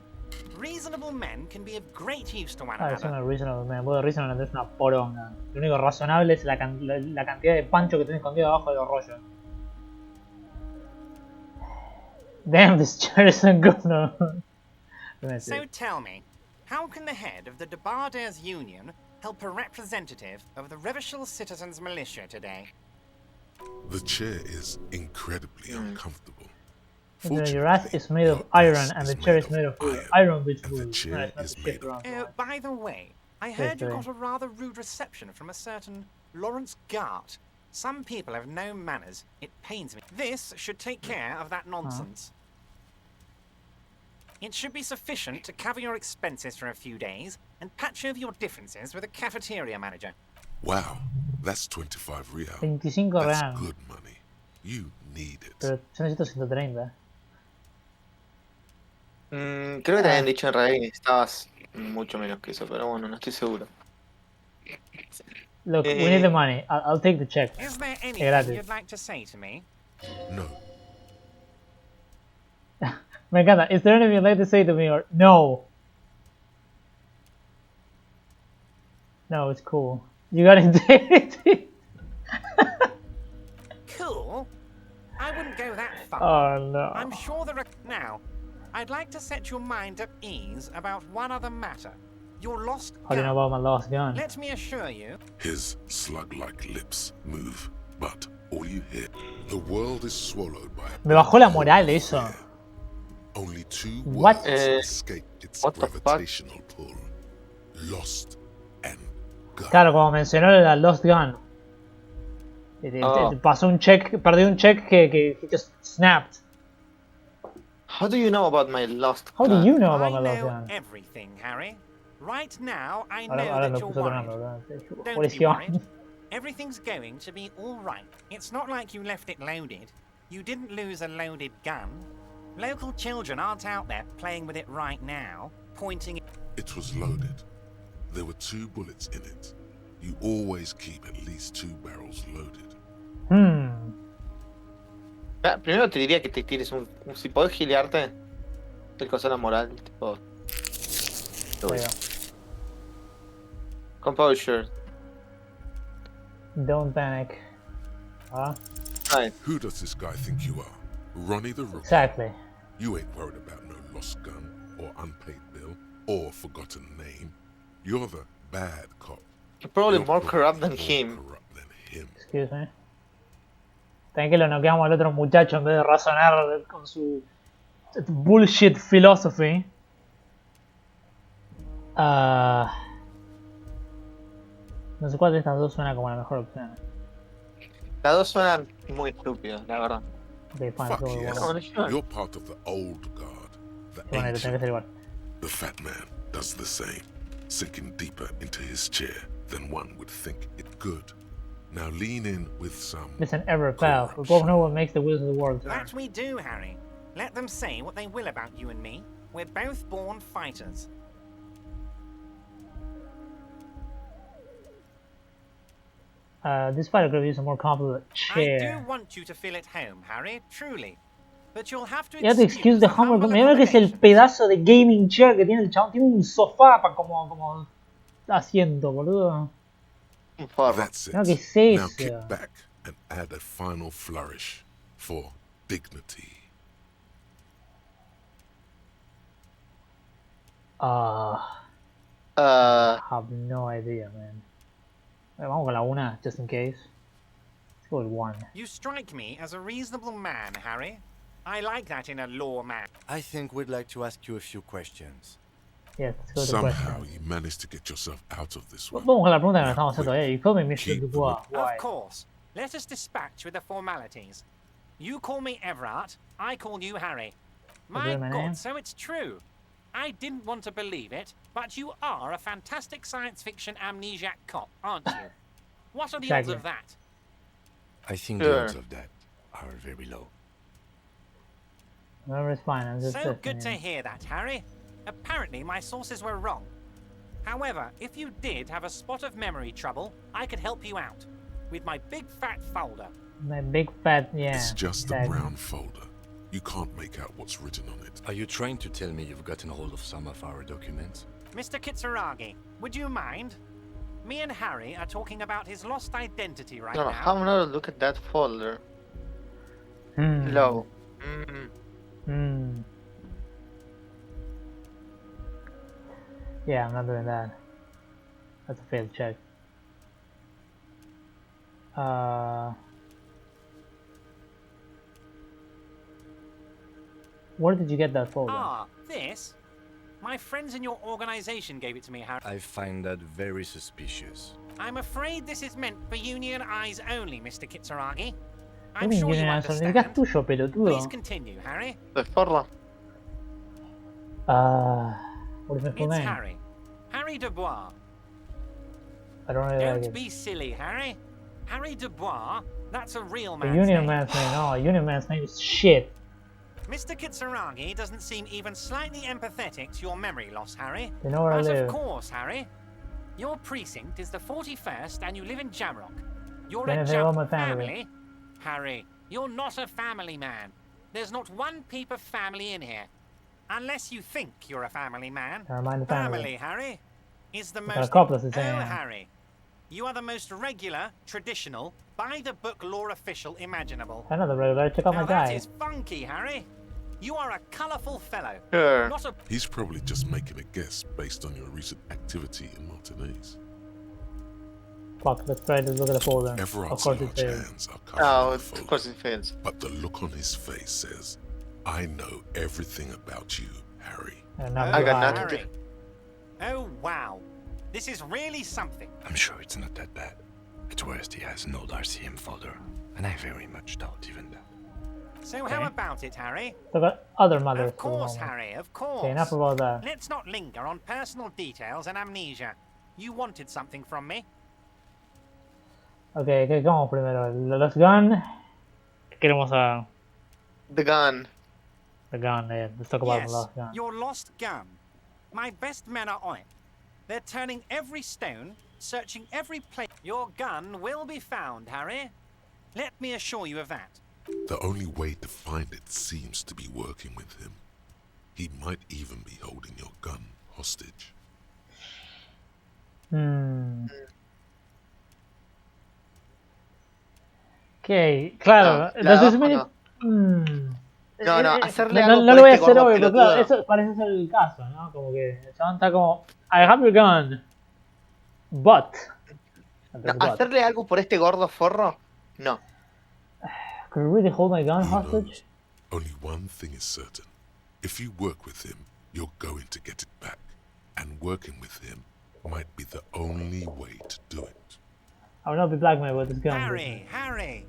can be of great use to one Es another. una reasonable man, vos de reasonable es una poronga. Lo único razonable es la cantidad de pancho que tenés escondido abajo de los rollos. Damn, this chair isn't good, no. So tell me, how can the head of the Debardes Union help a representative of the Revachol Citizens Militia today? The chair is incredibly uncomfortable. Your ass is made of iron and the chair is made of wood. Iron with wood. chair is made of By the way, I heard you got a rather rude reception from a certain Lawrence Gart. Some people have no manners. It pains me. This should take care of that nonsense. It should be sufficient to cover your expenses for a few days and patch over your differences with a cafeteria manager. Wow, that's 25 real. 25 That's real. good money. You need it. Pero yo necesito 130. Creo que te habían dicho en realidad que necesitabas mucho menos que eso, pero bueno, no estoy seguro. Look, we need the money. I'll take the check. Is there anything Gratis. you'd like to say to me? No. Me encanta. Is there anything you'd like to say to me or no? No, it's cool. You got integrity. Cool? I wouldn't go that far. Oh no. I'm sure there are... Now, I'd like to set your mind at ease about one other matter. Your lost How do you know gun. about my lost gun? Let me assure you... His slug-like lips move, but all you hear, the world is swallowed by a Me bajó la moral eso. Only two What? words escape its What the fuck? gravitational pull. Lost and gun. Claro, como mencionó la Lost Gun. Pasó un check, perdió un check que he just snapped. How do you know about my lost How do gun? you know about my I Lost know Gun? everything, Harry. Right now, I know Ahora that lo you're puso otro worried. nombre, Don't be Policía. worried. Everything's going to be all right. It's not like you left it loaded. You didn't lose a loaded gun. Local children aren't out there playing with it right now, pointing it. It was loaded. There were 2 bullets in it. You always keep at least 2 barrels loaded. Primero te diría que te tires si podés gilearte, te cosa la moral, tipo. Composure. Don't panic. Huh? Right. Who does this guy think you are? Ronnie the Rookie? Exactly. You ain't worried about no lost gun, or unpaid bill, or forgotten name. You're the bad cop. You're probably You're more corrupt than more him. corrupt than him. Excuse me. También que lo noqueamos al otro muchacho en vez de razonar con su bullshit philosophy. No sé cuál de estas dos suena como la mejor opción. Las dos suenan muy estúpidas, la verdad. Okay, fine, Fuck go, yes. go, go. You're part of the old guard. The Bueno, lo tenés que ancient, hacer igual. the fat man. does the same, sinking deeper into his chair than one would think it could. Now lean in with some... Listen, ever, pal. We both know what makes the wheels of the world turn. That we do, Harry. Let them say what they will about you and me. We're both born fighters. This fighter could use a more comfortable chair. I do want you to feel at home, Harry, truly. But you'll have to You have to excuse the humble. Mira que es el pedazo de gaming chair que tiene el chabón. Tiene un sofá para como asiento, boludo. That's it. No, ¿qué es eso? Now kick back and add a final flourish for dignity. I have no idea, man. Vamos con la una, just in case. Let's go with one. You strike me as a reasonable man, Harry. I like that in a lawman. I think we'd like to ask you a few questions. Yes, let's go to the Somehow question. you managed to get yourself out of this one. Vamos con la pregunta que nos estamos haciendo todavía. You call me Mr. Dubois. Why? Of course. Let us dispatch with the formalities. You call me Everard, I call you Harry. My my name? God, so it's true. I didn't want to believe it, but you are a fantastic science fiction amnesiac cop, aren't you? What are the odds of that? I think the odds of that are very low. Whatever is fine. I'm just So good to hear that, Harry. Apparently my sources were wrong. However, if you did have a spot of memory trouble, I could help you out with my big fat folder. My big fat, yeah. It's just a brown folder. You can't make out what's written on it. Are you trying to tell me you've gotten hold of some of our documents? Mr. Kitsuragi, would you mind? Me and Harry are talking about his lost identity right now. Have another look at that folder. Low. Yeah, I'm not doing that. That's a failed check. Where did you get that folder? Ah, this? My friends in your organization gave it to me, Harry. I find that very suspicious. I'm afraid this is meant for union eyes only, Mr. Kitsuragi. ¿Qué I'm sure you union eyes? understand. ¿Digas tuyo, pelotudo? Please continue, Harry. The folder. What is my full It's name? Harry. Harry Dubois. I don't really like Don't it. be silly, Harry. Harry Dubois, that's a real The man's union name. man's name. No, union man's name is shit. Mr. Kitsuragi doesn't seem even slightly empathetic to your memory loss, Harry. They know where I But live. of course, Harry. Your precinct is the 41st and you live in Jamrock. You're Then a they all my Jamrock family. family. Harry, you're not a family man. There's not one peep of family in here. Unless you think you're a family man. Never mind the family. Harry, is the Got a most... couple of the Oh, same. Harry. You are the most regular, traditional, by-the-book law official imaginable. Another regular. Check out my Now that guy. is funky, Harry. You are a colourful fellow. Sure. Not a... He's probably just making a guess based on your recent activity in Martinez. Fuck, let's try to look at the folder. Of Everard's course it large failed. hands are covering Oh, the of folder, course it fails. but the look on his face says, I know everything about you, Harry. And Oh, now I got goodbye. nothing. Harry. Oh, wow. This is really something. I'm sure it's not that bad. At worst, he has an old RCM folder, and I very much doubt even that. So how about it, Harry? So got other mothers Of for the course, moment. Harry, of course. Okay, enough about that. Let's not linger on personal details and amnesia. You wanted something from me. Okay, ¿qué vamos primero? Los gun. Queremos a The gun. the gun. Yeah, let's talk about Yes, the lost gun. your lost gun. My best men are on it. They're turning every stone, searching every place. Your gun will be found, Harry. Let me assure you of that. The only way to find it seems to be working with him. He might even be holding your gun hostage. Okay, claro. No, does this no, mean no. it- No, no, hacerle no, algo no por lo voy a este hacer gordo hoy, pero pelotudo. claro, eso parece ser el caso, ¿no? Como que el chabón está como, I have your gun, but. No, hacerle algo por este gordo forro. No. Could you really hold my gun Who hostage? knows? Only one thing is certain. If you work with him, you're going to get it back. And working with him might be the only way to do it. I will not be blackmailed with this gun. Harry, Harry.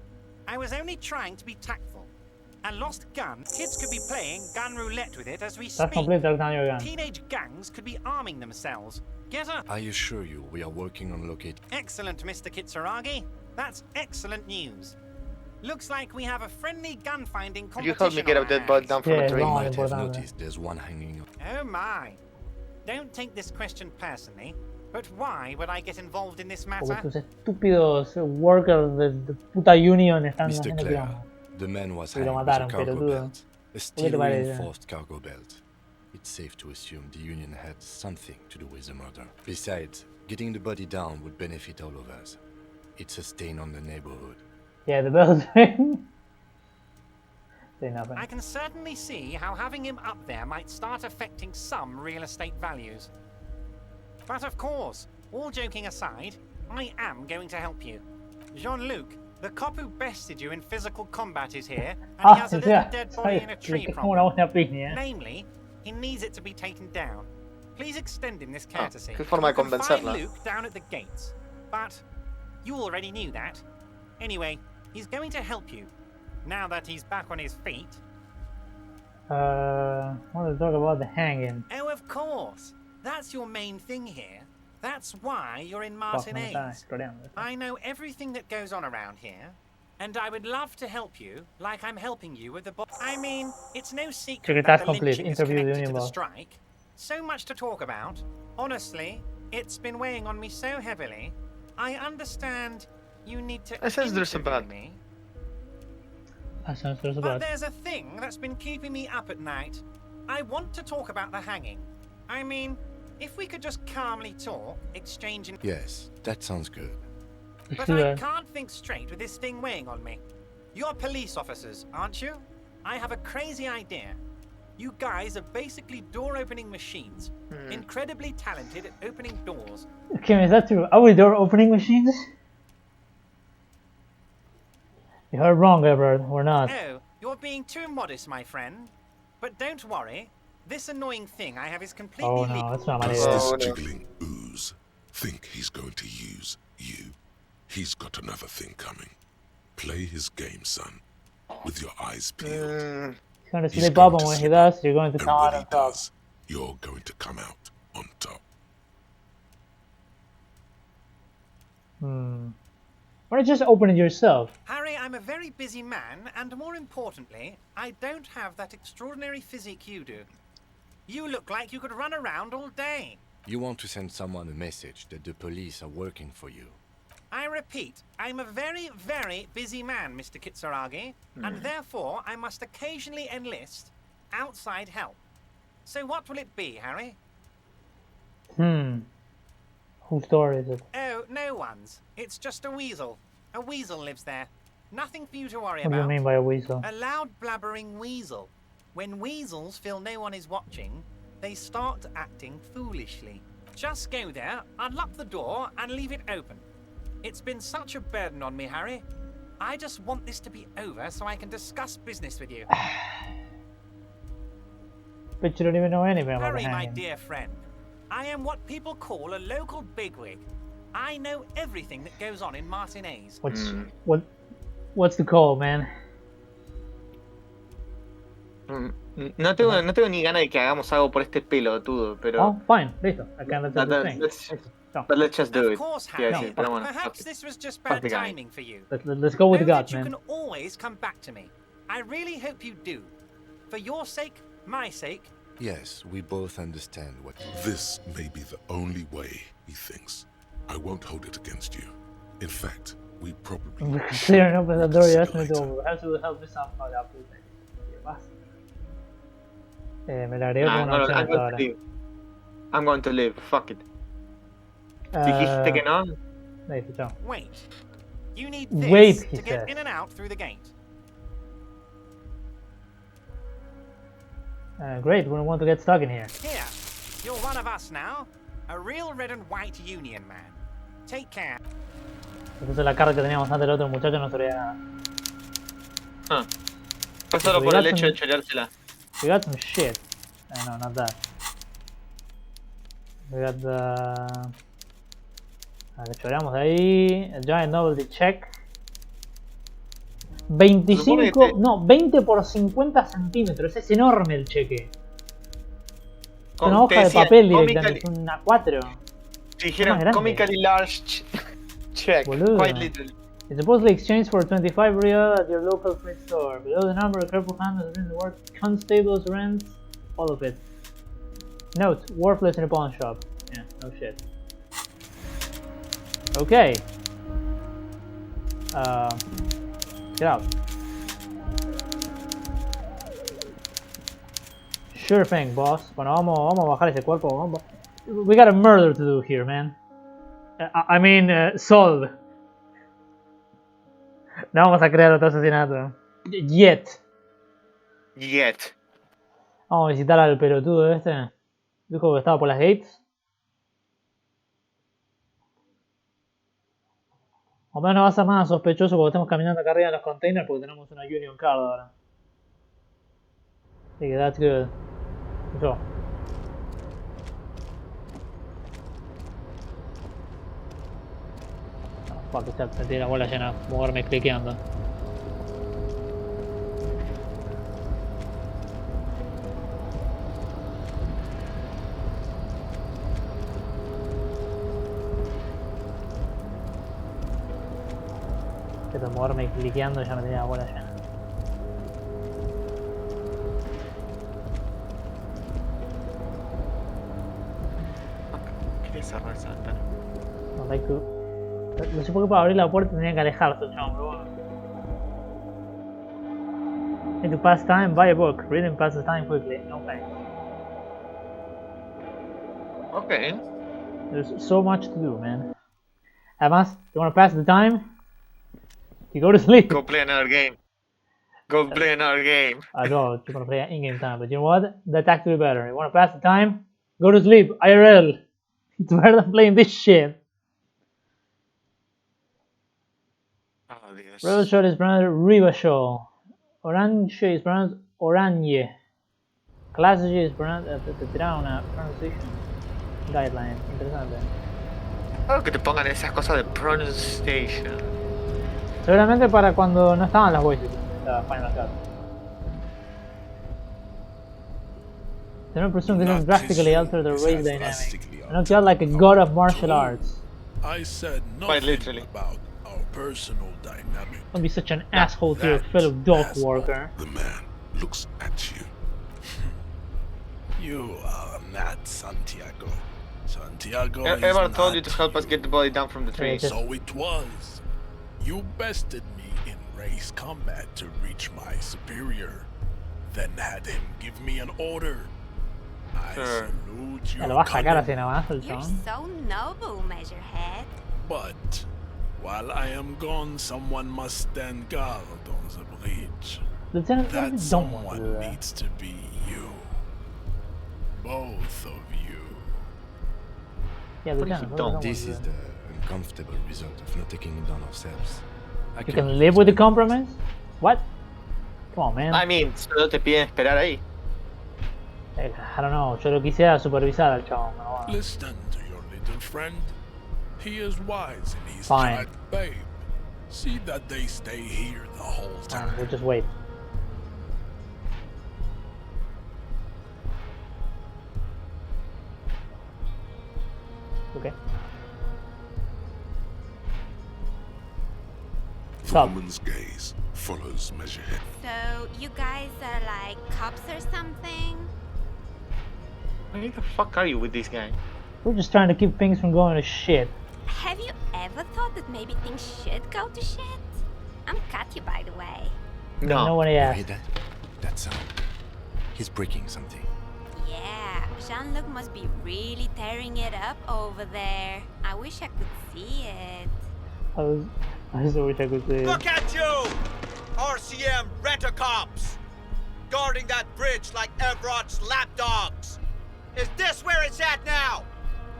I was only trying to be tactful. A lost gun? Kids could be playing gun roulette with it as we That's speak. complete every time you're gone. Teenage gangs could be arming themselves. Get up! I assure you, we are working on locating. Excellent, Mr. Kitsuragi. That's excellent news. Looks like we have a friendly gun-finding competition. You help me get a dead body down from Yeah, a tree. You no, might have importante. noticed there's one hanging. Oh my. Don't take this question personally, but why would I get involved in this Porque matter? tus estúpidos workers de puta union están Mr. haciendo Clare, quilombo. the man was Y lo hanged with a mataron, cargo pelotudo. belt. A steel parece? reinforced cargo belt. It's safe to assume the Union had something to do with the murder. Besides, getting the body down would benefit all of us. It's a stain on the neighborhood. Yeah, the bell thing. Say nothing. I can certainly see how having him up there might start affecting some real estate values. But of course, all joking aside, I am going to help you. Jean-Luc, the cop who bested you in physical combat is here, and he has a little dead body in a tree como una problem. buena piña. Namely, he needs it to be taken down. Please extend him this courtesy. qué forma de You can find convencerla. Luke down at the gates. But you already knew that. Anyway, he's going to help you. Now that he's back on his feet. I want to talk about the hanging. Oh, of course. That's your main thing here. That's why you're in Fuck, no me estaba Martinez. exploreando. I know everything that goes on around here, and I would love to help you, like I'm helping you with the I mean, it's no secret Secret that task the complete. lynching is Interview with connected Union to the boss. strike. So much to talk about. Honestly, it's been weighing on me so heavily. I understand you need to I sense there's some interview bad. me, That sounds so but bad. there's a thing that's been keeping me up at night. I want to talk about the hanging. I mean, if we could just calmly talk, exchanging. Yes, that sounds good. But do I that. can't think straight with this thing weighing on me. You're police officers, aren't you? I have a crazy idea. You guys are basically door-opening machines. Incredibly talented at opening doors. Kim, is that true? Are we door opening machines? You heard wrong, Everett. We're not. Oh, you're being too modest, my friend. But don't worry. This annoying thing I have is completely Oh no, legal. that's not my Does idea. this no. jiggling ooze think he's going to use you? He's got another thing coming. Play his game, son. With your eyes peeled. He's going to He's sleep going up, and to when he slip does, you're going to And come out when he on top. does, you're going to come out on top. Why don't you just open it yourself? Harry, I'm a very busy man, and more importantly, I don't have that extraordinary physique you do. You look like you could run around all day. You want to send someone a message that the police are working for you. I repeat, I'm a very, very busy man, Mr. Kitsuragi, and therefore I must occasionally enlist outside help. So what will it be, Harry? Whose door is it? Oh, no one's. It's just a weasel. A weasel lives there. Nothing for you to worry What do you about. mean by a weasel? A loud blabbering weasel. When weasels feel no one is watching, they start acting foolishly. Just go there, unlock the door, and leave it open. It's been such a burden on me, Harry. I just want this to be over so I can discuss business with you. But you don't even know anything about the Harry, my hanging. dear friend, I am what people call a local bigwig. I know everything that goes on in Martinez. What's the call, man? No tengo ni ganas de que hagamos algo por este pelotudo, pero. Oh, fine. Listo. I can't let the thing. But let's just do Of it. course, Quiero Harry. decir, pero bueno, Perhaps fuck it. this was just Fuck bad the guy. timing for you. Let's go with Know God, that you man. can always come back to me. I really hope you do. For your sake, my sake. Yes, we both understand what. This may be the only way, he thinks. I won't hold it against you. In fact, we probably Clearing up the door, you asked me later. to have to help me somehow. Ya, puta. ¿Qué pasa? Me la agrego Nah, como una no, opción I'm hasta going ahora. to leave. I'm going to leave. Fuck it. Dijiste que no. Listo, chao. Wait. You need Wait, this he to get says. in and out through the gate. Great, we don't want to get stuck in here. Here. You're one of us now. A real red and white union man. Take care. Entonces la carga que teníamos antes del otro muchacho no servía nada. Ah. Fue solo por el hecho de choreársela. We got some shit. No, not that. We got the... Le choreamos de ahí. A giant novelty check. 25, no, 20 por 50 centímetros. Es enorme el cheque. Es una hoja de papel directamente, es una 4. Si dijeron comically large check, quite literally. It's supposedly exchanged for 25 real at your local free store. Below the number, a careful hand has written the word constables rent, all of it. Note, worthless in a pawn shop. Yeah, no shit. Okay. Get out. Sure thing, boss. Bueno, vamos a bajar ese cuerpo. We got a murder to do here, man. I mean, solve. No vamos a crear otro asesinato. Yet. Vamos a visitar al pelotudo este. Dijo que estaba por las gates. O menos no va a ser nada sospechoso porque estamos caminando acá arriba en los containers porque tenemos una Union Card ahora. Así que that's good. Let's go. Fuck, me tiene la bola llena, moverme cliqueando. Que moverme cliqueando ya me tenía la bola llena. Quería cerrar esa ventana. No, like to... No sé por qué para abrir la puerta tenía que alejarse el chabón, pero bueno. Need to pass time, buy a book. Reading passes time quickly. No thanks. Okay. There's so much to do, man. Además, you wanna pass the time? You go to sleep. Go play another game. I know, you wanna play in-game time, but you know what? That's actually better. You wanna pass the time? Go to sleep, IRL. It's better than playing this shit. Revachol is pronounced Rivachol. Orange is pronounced Oranje. Class G is pronounced... te tiraron una pronunciation guideline. Interesante. Claro que te pongan esas cosas de pronunciation. Seguramente para cuando no estaban las voices en la Final Cut. The non presume this drastically alter the race dynamic. Knocked you out like a god of martial arts. I said quite literally about our personal dynamic. Don't be such an asshole to your fellow dog worker. The man looks at you. You are not Santiago. Santiago Ever is told you not to help us get the body down from the tree? So it was. You bested me in race combat to reach my superior, then had him give me an order. I salute you. Lo va a sacar así nomás el You're chabón. so noble, Measurehead. But while I am gone, someone must stand guard on the bridge. Lieutenant, That don't someone want to do that. needs to be you. Both of you. Yeah, Lieutenant, don't This is the uncomfortable result of not taking it down ourselves. You can live with the compromise? What? Come on, man. I mean, solo te piden esperar ahí. I don't know, yo lo quisiera supervisar al chabón, pero bueno. Listen to your little friend. He is wise in his Fine. track, babe. See that they stay here the whole time. Fine, we'll just wait. Okay. The woman's gaze follows Measurehead. So, you guys are like cops or something? Where the fuck are you with this guy? We're just trying to keep things from going to shit. Have you ever thought that maybe things should go to shit? I'm Katya, by the way. No. No one You asked. hear that? That sound. He's breaking something. Yeah, Jean-Luc must be really tearing it up over there. I wish I could see it. I just wish I could see it. Look at you! RCM rent-a-cops! Guarding that bridge like Everott's lapdogs! Is this where it's at now?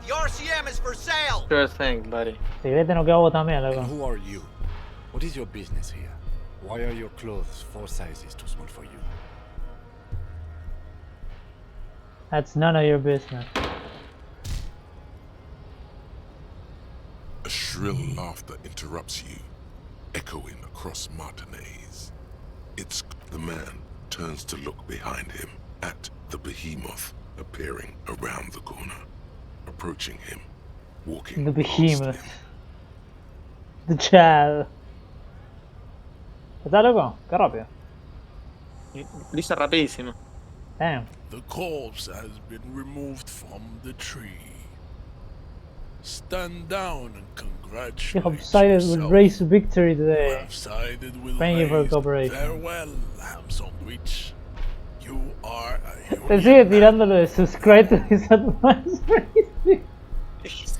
The RCM is for sale! Sure thing, buddy. Si vete no quedo también, And loco. who are you? What is your business here? Why are your clothes 4 sizes too small for you? That's none of your business. A shrill laughter interrupts you, echoing across Martinez. It's the man turns to look behind him at the behemoth appearing around the corner, approaching him, walking The past behemoth. him. The child. ¿Está loco? Qué rápido. Lista rapidísimo. Damn. The corpse has been removed from the tree. Stand down and You congratulate have sided with yourself. Race victory You today. have sided with Thank you for Race. cooperation. Farewell, ham sandwich. You are a Te union sigue man. tirando lo de subscribe to his advice.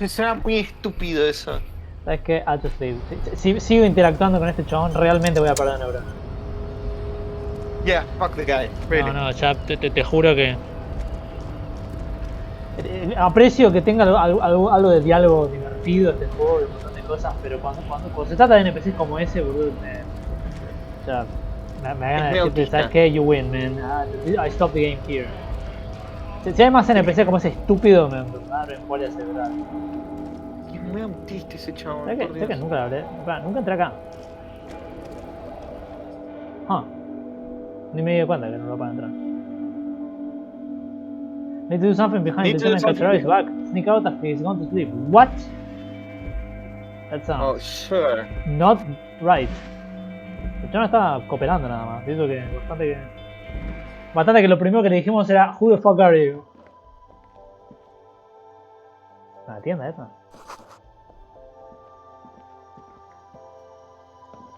Será muy estúpido eso. ¿Sabes qué? I'll just leave. Si sigo interactuando con este chabón, realmente voy a perder neuronas. Yeah, fuck the guy. Really. No, ya te juro que... Aprecio que tenga algo de diálogo divertido este juego y un montón de cosas, pero cuando se trata de NPCs como ese, boludo, me da ganas de decirte, ¿sabes qué? You win, man. I stop the game here. Si hay más NPC como ese estúpido, me embolia cerebral. Es muy autista ese chabón. ¿Sabes por que Dios. nunca hablé? Nunca entré acá. Ni me di cuenta que no lo para entrar. Need to do something behind Need the to do tunnel. Cachorro is something. back. Sneak out after he's gone to sleep. What? That Oh, sounds sure. not right. Yo no estaba cooperando nada más. Pienso que bastante que lo primero que le dijimos era Who the fuck are you? ¿La tienda esta?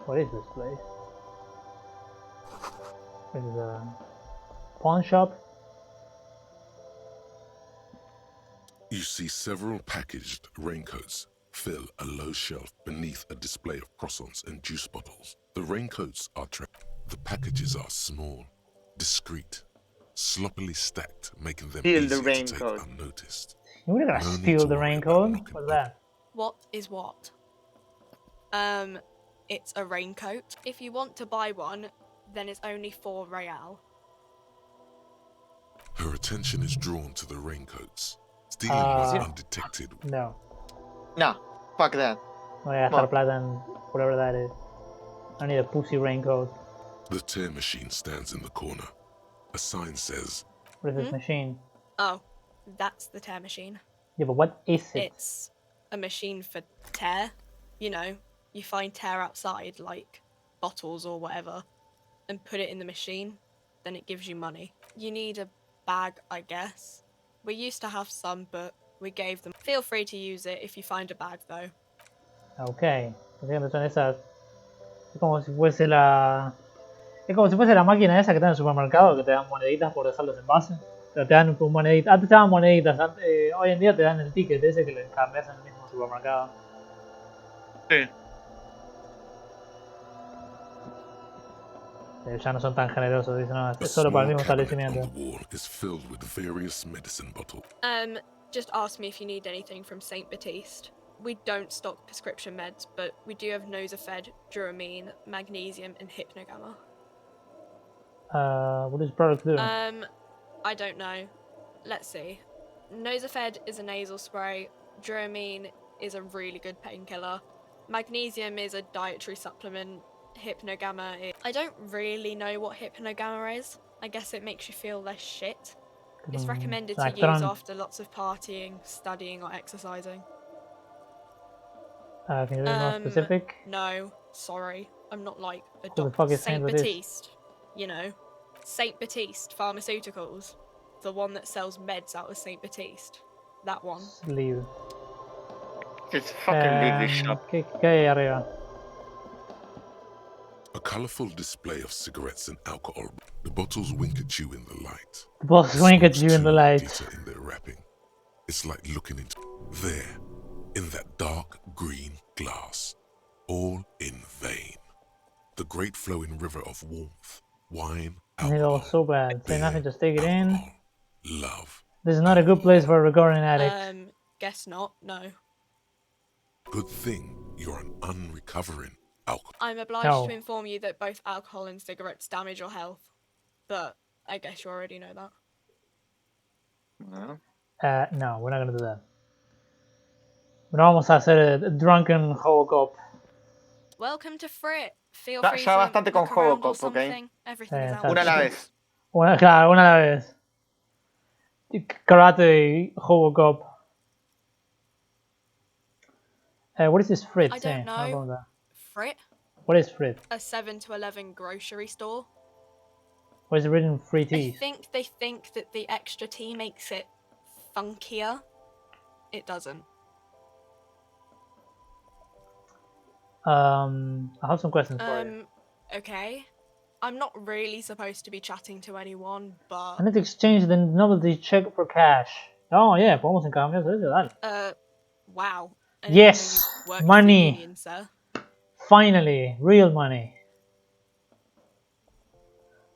What is this place? This is a pawn shop. You see several packaged raincoats fill a low shelf beneath a display of croissants and juice bottles. The raincoats are the packages are small, discreet, sloppily stacked, making them Steal the easy to raincoat. take unnoticed. You were gonna No need steal to the worry raincoat? about looking What's that? What is what? It's a raincoat. If you want to buy one, then it's only 4 real. Her attention is drawn to the raincoats. Stealing was undetected. No. No, fuck that. Voy a gastar plata en whatever that is. I need a pussy raincoat. The tear machine stands in the corner. A sign says, What is this machine? Oh, that's the tear machine. Yeah, but what is it? It's a machine for tear. You know, you find tear outside, like bottles or whatever, and put it in the machine, then it gives you money. You need a bag, I guess. We used to have some, but we gave them. Feel free to use it if you find a bag, though. Ok. Entiendo, son esas. Es como si fuese la. Es como si fuese la máquina esa que está en el supermercado que te dan moneditas por dejar los envases. O sea, te dan moneditas. Antes te daban moneditas, hoy en día te dan el ticket ese que le cambias en el mismo supermercado. Sí. Ya no son tan generosos, dicen, no, a es solo para el small mismo cabinet establecimiento. on the wall is filled with various medicine bottles. Just ask me if you need anything from St. Baptiste. We don't stock prescription meds, but we do have Nosafed, Duramine, Magnesium, and Hypnogamma. What does product do? I don't know. Let's see. Nosafed is a nasal spray. Duramine is a really good painkiller. Magnesium is a dietary supplement. Hypnogamma is... I don't really know what Hypnogamma is. I guess it makes you feel less shit. It's recommended to use after lots of partying, studying, or exercising. Can you be more specific? No, sorry. I'm not like a Who the fuck doctor. is St. Saint Baptiste? Baptiste. You know. St. Baptiste Pharmaceuticals. The one that sells meds out of St. Baptiste. That one. Leave. Just fucking leave this shop. ¿Qué hay arriba? A colorful display of cigarettes and alcohol. The bottles wink at you in the light. The bottles wink at you in the light. Deeper in their wrapping. It's like looking into there, in that dark green glass, all in vain. The great flowing river of warmth, wine, Alcohol, so bad. Say nothing, just take it in. love. This is not a good place for a recovering addict. Guess not, no. Good thing you're an unrecovering alcohol. I'm obliged to inform you that both alcohol and cigarettes damage your health. But I guess you already know that. No, we're not gonna do that. No vamos a hacer a drunken Hobocop. Welcome to Frit. Feel Ya, free ya to bastante con look around or Hobocop, ¿ok? something. Everything is out Una a la there. vez. Claro, una a la vez. Karate, Hobocop. What is this Frit? I don't Sí, know. pregunta. Frit? What is Frit? A 7 to 11 grocery store. What is written free I teeth? think they think that the extra tea makes it funkier. It doesn't. I have some questions for you. Okay. I'm not really supposed to be chatting to anyone, but... I need to exchange the novelty check for cash. Oh, yeah, podemos intercambiar eso, dale. Wow. I didn't know Yes! you worked for the Money! union, sir. Finally! Real money.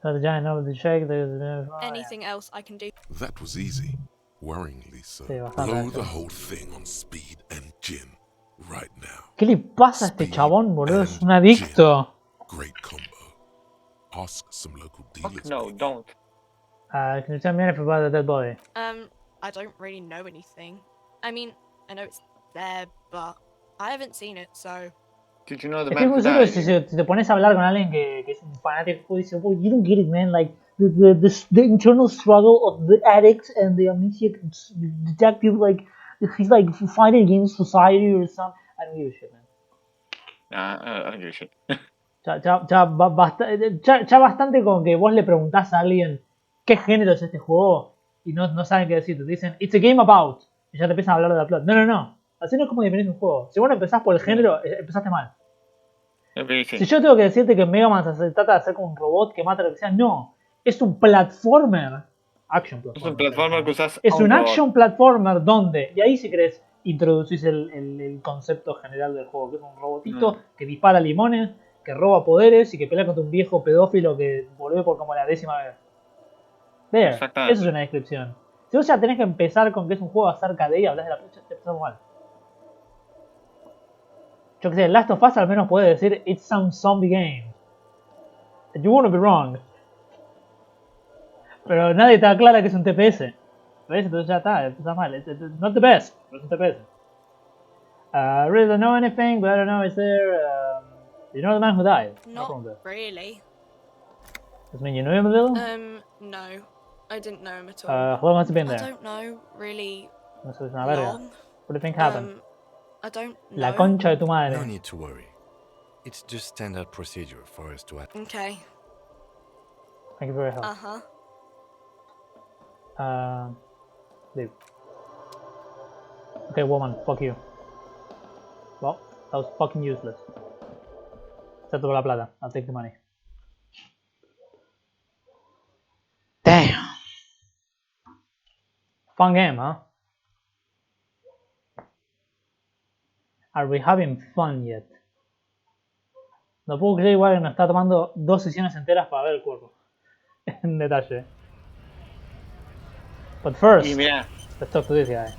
So the giant novelty check, Anything else I can do? That was easy. Worryingly so. Sí, bastante, Blow actually. the whole thing on speed and gin right now. ¿Qué le pasa a este Speed chabón, boludo? Es and un adicto. Great combo. Ask some local Fuck dealers. no, maybe. don't. Can you tell me anything about the dead body? I don't really know anything. I mean, I know it's there, but I haven't seen it, so... Did you know the Es que es man muy who serio died? si te pones a hablar con alguien que es un fanático y dice, well, you don't get it, man, like, the internal struggle of the addict and the amnesiac detective, like, he's like fighting against society or something. I don't give a shit, man. I don't give a shit. Ya bastante con que vos le preguntás a alguien qué género es este juego y no saben qué decirte. Te dicen, it's a game about. Y ya te empiezan a hablar de la plot. No. Así no es como definís un juego. Si vos no empezás por el género, empezaste mal. Si yo tengo que decirte que Mega Man se trata de hacer como un robot que mata lo que sea, no. Es un platformer. Action platformer. Es un platformer que usas Es a un robot. action platformer donde, y ahí si querés introducís el concepto general del juego, que es un robotito que dispara limones, que roba poderes y que pelea contra un viejo pedófilo que volvió por como la 10ª vez. There, Exactamente. eso es una descripción. Si vos ya tenés que empezar con que es un juego acerca de ella, hablas de la fecha, te empezamos mal. Yo que sé, Last of Us al menos puede decir it's some zombie game. You wanna be wrong. Pero nadie te aclara que es un TPS. ¿Ves? Entonces ya está, empezás mal. It's not the best, pero es un TPS. I really don't know anything, but I don't know is there. You know the man who died? Not really. Does mean you know him a little? No. I didn't know him at all. How long has he been I there? don't know, really No sé, es una verga. long. What do you think happened? I don't know. La concha de tu madre. No need to worry. It's just standard procedure for us to act. Okay. Thank you for your help. Leave. Okay, woman, fuck you. Well, that was fucking useless. Excepto por la plata. I'll take the money. Damn. Fun game, huh? Are we having fun yet? No puedo creer igual que nos está tomando 2 sesiones enteras para ver el cuerpo. En detalle. But first, Y mira, let's talk to this guy.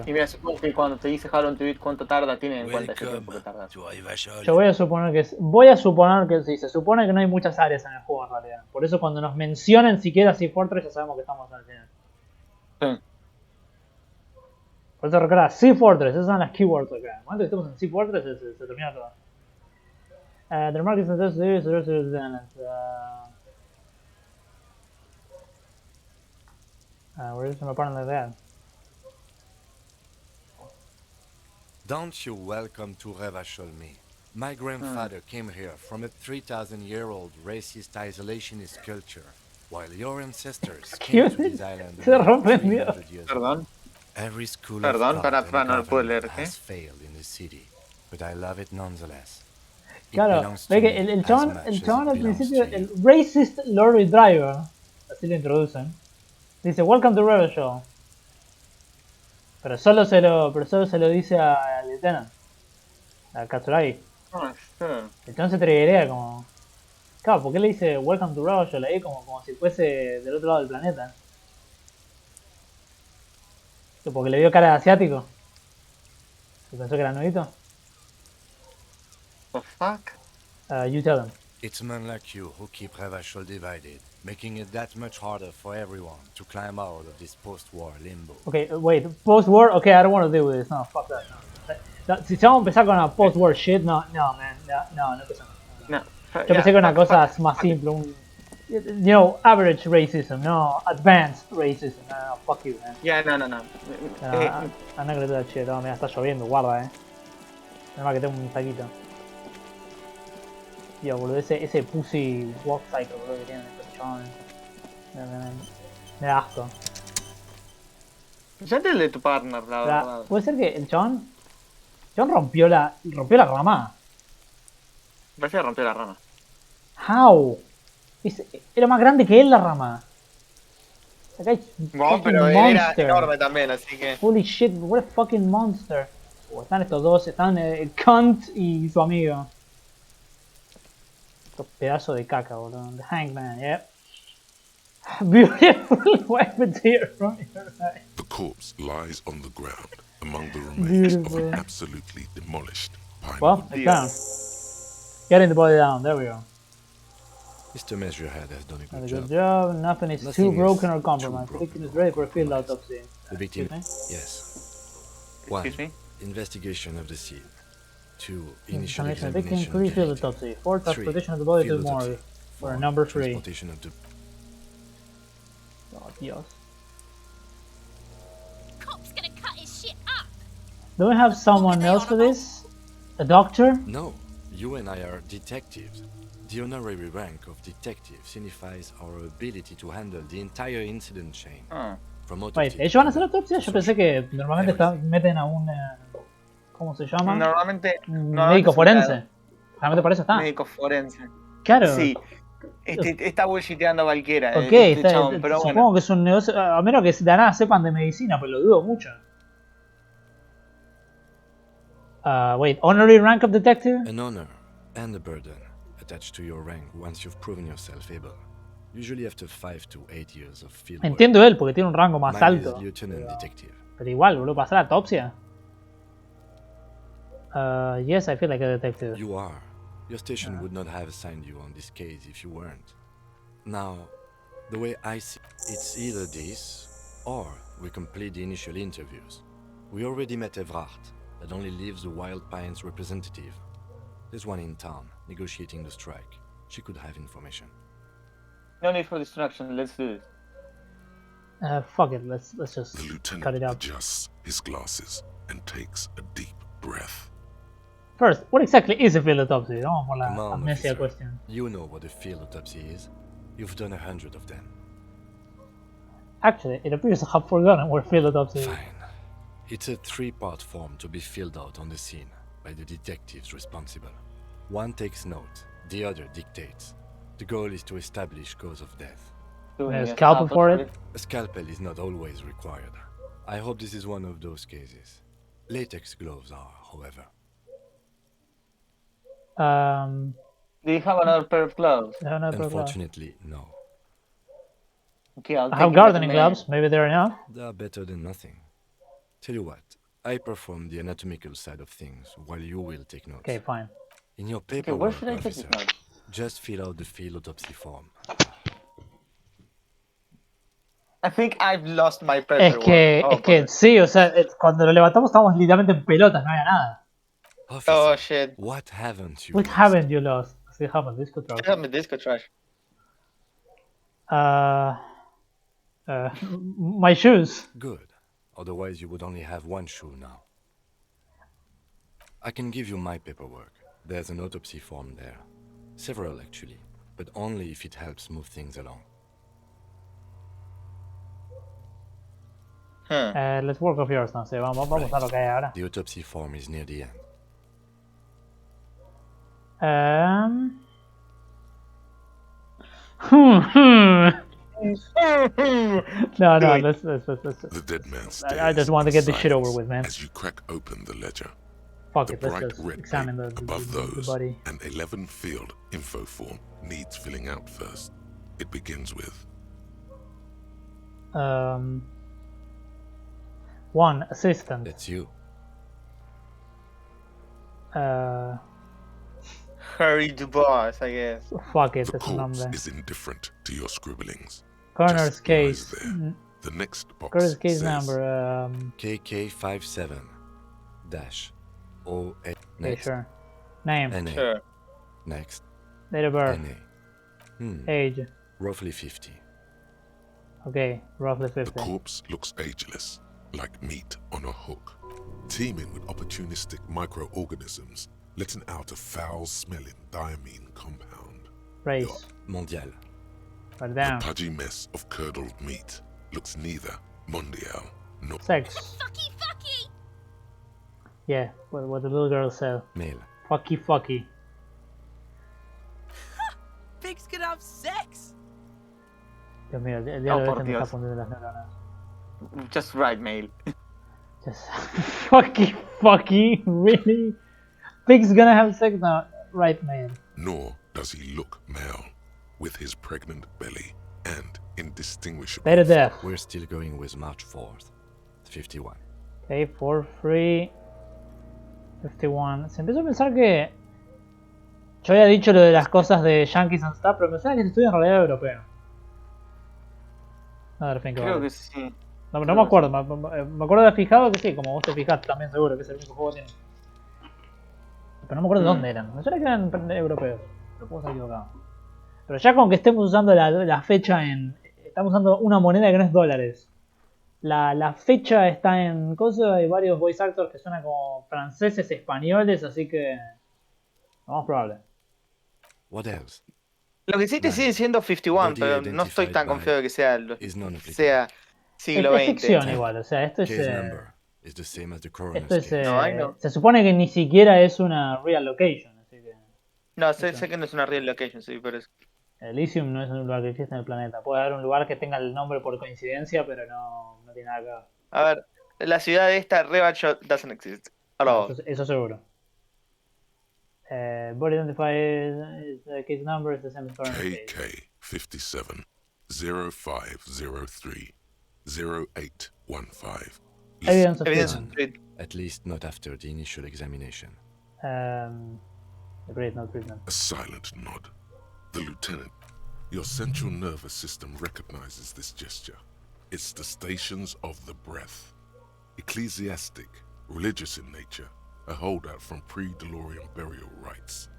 y mira, supongo que cuando te dice How long to eat cuánto tarda, tiene en cuenta ese tiempo que tardas. Yo voy a suponer que sí, se supone que no hay muchas áreas en el juego en realidad. Por eso cuando nos mencionen siquiera Sea Fortress ya sabemos que estamos al final. Sí. Por eso recuerda, Sea Fortress, esas son las keywords acá. En el momento que estemos en Sea Fortress se termina todo. The remark is that this is where is my partner like that? Don't you welcome to Revacholme. My grandfather came here from a 3,000-year-old racist isolationist culture, while your ancestors came to this island Se rompe el mío. 300 years Perdón. ago. Every school Perdón, of thought para, and no lo puedo government leer, ¿qué? has failed in the city, but I love it nonetheless. It Claro, belongs to ve que me el as chabón much al as it belongs principio, to el you. racist lorry driver, así lo introducen, dice Welcome to Rebel Show. Pero solo se lo dice a Lieutenant, a Katsuragi. Ah, sí. El chabón se triguea como... Claro, ¿por qué le dice Welcome to Rebel Show? Le dice como si fuese del otro lado del planeta. Porque le vio cara de asiático. ¿Se pensó que era nuevito? The fuck? You tell them. It's men like you who keep Revachol divided, making it that much harder for everyone to climb out of this post-war limbo. Okay, wait, post-war? Okay, I don't want to deal with this. No, fuck that. No. Si vamos a empezar con la post-war shit, no, man. No empezamos. No. Yo pensé que era una cosa más simple, un... You know, average racism, no advanced racism. No, fuck you, man. Yeah, no. Anda que le da che, mira, está lloviendo, guarda, Nada más que tengo un saquito. Tío, boludo, ese pussy walk cycle, boludo, que tienen estos chavales. Me da asco. Ya el de tu partner, la verdad. Puede ser que el chabón rompió la rama. Parece que rompió la rama. How? Era más grande que él la rama. No, pero él era enorme también, así que... Holy shit, what a fucking monster. Están estos dos, están Cunt y su amigo. Estos pedazos de caca, boludo. The Hangman, yep. Beautiful weapons here from your right. The corpse lies on the ground among the remains of an absolutely demolished pine Well, wood. it's down. Getting the body down, there we go. Mr. Measurehead has done a good Good job. job. Nothing is too broken or compromised. The victim is ready for a field autopsy. The victim, Excuse me? 1. Excuse me? Investigation of the scene. 2. Initial Examination of the victim. examination 3. of the Field victim. autopsy. 4. 3. Transportation of the body to Field the morgue. autopsy. For 4. number 3. Transportation of the... Oh, Dios. Cop's gonna cut his shit up. Do we have someone else for this? A doctor? No, you and I are detectives. The honorary rank of detective signifies our ability to handle the entire incident chain. From Wait, autopsy ¿ellos van a hacer autopsia? Yo pensé que normalmente meten a un... ¿Cómo se llama? Normalmente Médico forense. Realmente para eso está. Médico forense. Claro. Sí. Está bullshiteando a cualquiera. Ok, Chabón, pero supongo bueno. que es un negocio... A menos que de nada sepan de medicina, pero lo dudo mucho. Wait, honorary rank of detective? An honor and a burden attached to your rank once you've proven yourself able. Usually after 5 to 8 years of field work. Entiendo él, porque tiene un rango más Mine is alto. lieutenant detective. Pero igual, boludo, ¿pasar la autopsia? Yes, I feel like a detective. You are. Your station would not have assigned you on this case if you weren't. Now, the way I see it, it's either this, or we complete the initial interviews. We already met Evrard, that only leaves the Wild Pines representative. There's one in town, negotiating the strike. She could have information. No need for distraction, let's do this. Fuck it, let's just The lieutenant cut it out. adjusts his glasses and takes a deep breath. First, what exactly is a field autopsy? Vamos por Come la on, amnesia officer. question. You know what a field autopsy is. You've done 100 of them. Actually, it appears I have forgotten what field autopsy is. Fine. It's a 3-part form to be filled out on the scene by the detectives responsible. One takes note, the other dictates. The goal is to establish cause of death. A scalpel for it? A scalpel is not always required. I hope this is one of those cases. Latex gloves are, however. Do you have another pair of gloves? Unfortunately, no. Okay, I'll I have take gardening it gloves. Maybe they're enough. They are better than nothing. Tell you what, I perform the anatomical side of things while you will take notes. Okay, fine. In your where paperwork, should I take this officer, note? just fill out the field autopsy form. I think I've lost my Es paperwork. que sí, o sea, cuando lo levantamos estábamos literalmente en pelotas, no había nada. Officer, Oh shit. what haven't you What lost? haven't you lost? Still have a disco I track. have my disco trash. My shoes. Good. Otherwise, you would only have one shoe now. I can give you my paperwork. There's an autopsy form there. Several, actually. But only if it helps move things along. Let's work off yours now. Sí, vamos a lo que hay ahora. The autopsy form is near the end. No, let's. The dead man stares I just want to get in this shit over silence with, man. As you crack open the ledger, Fuck the it, let's bright just red examine tape the above those body. an 11-field info form needs filling out first. It begins with 1 assistant. That's you. Harry Dubois, I guess. Fuck it, the that's un corpse nombre. is indifferent to your scribblings. Coroner's Just lies case. there. The next box Coroner's case says number. KK57-08. Okay, Next. sure. Name. NA. Sure. Next. Date of birth. Age. Roughly 50. Okay, roughly 50. The corpse looks ageless, like meat on a hook, teeming with opportunistic microorganisms, letting out a foul-smelling diamine compound. Race. Mondial. Write it down. The pudgy mess of curdled meat looks neither mondial nor... Sex. Fucky! Yeah, what the little girl said. Male. Fucky. Pigs can have sex! Dios mío, el día de por hoy me está Dios. poniendo las neuronas. Just right, male. Just fucky, really? Pig's gonna have sex now, right, man? Nor does he look male, with his pregnant belly and indistinguishable... Date of death. We're still going with March 4th. 51. Okay, 4-3. 51. Se empezó a pensar que... Yo había dicho lo de las cosas de Yankees and stuff, pero me suena que se estudia en realidad europeo. A ver, Creo que sí. No me acuerdo, me acuerdo de haber fijado que sí, como vos te fijaste también seguro que es el único juego que tiene. Pero no me acuerdo de dónde eran, me suena que eran europeos, pero puedo estar equivocado. Pero ya con que estemos usando la fecha en... Estamos usando una moneda que no es dólares. La fecha está en cosas, hay varios voice actors que suenan como franceses, españoles, así que... Vamos probable. What else? Lo que sí te sigue siendo 51, pero no estoy tan confiado de que sea siglo Es ficción XX. igual, o sea, esto es... Se supone que ni siquiera es una real location, así que... No, sé que no es una real location, sí, pero es... Elysium no es un lugar que existe en el planeta. Puede haber un lugar que tenga el nombre por coincidencia, pero no tiene nada que ver. A ver, la ciudad de esta Revachol doesn't exist. Eso seguro. Body identified, case number is the same as current case. KK57 0503 0815. Evidence of treatment. At least not after the initial examination. Agreed, no treatment. A silent nod. The lieutenant, your central nervous system recognizes this gesture. It's the stations of the breath. Ecclesiastic, religious in nature, a holdout from pre-DeLorean burial rites.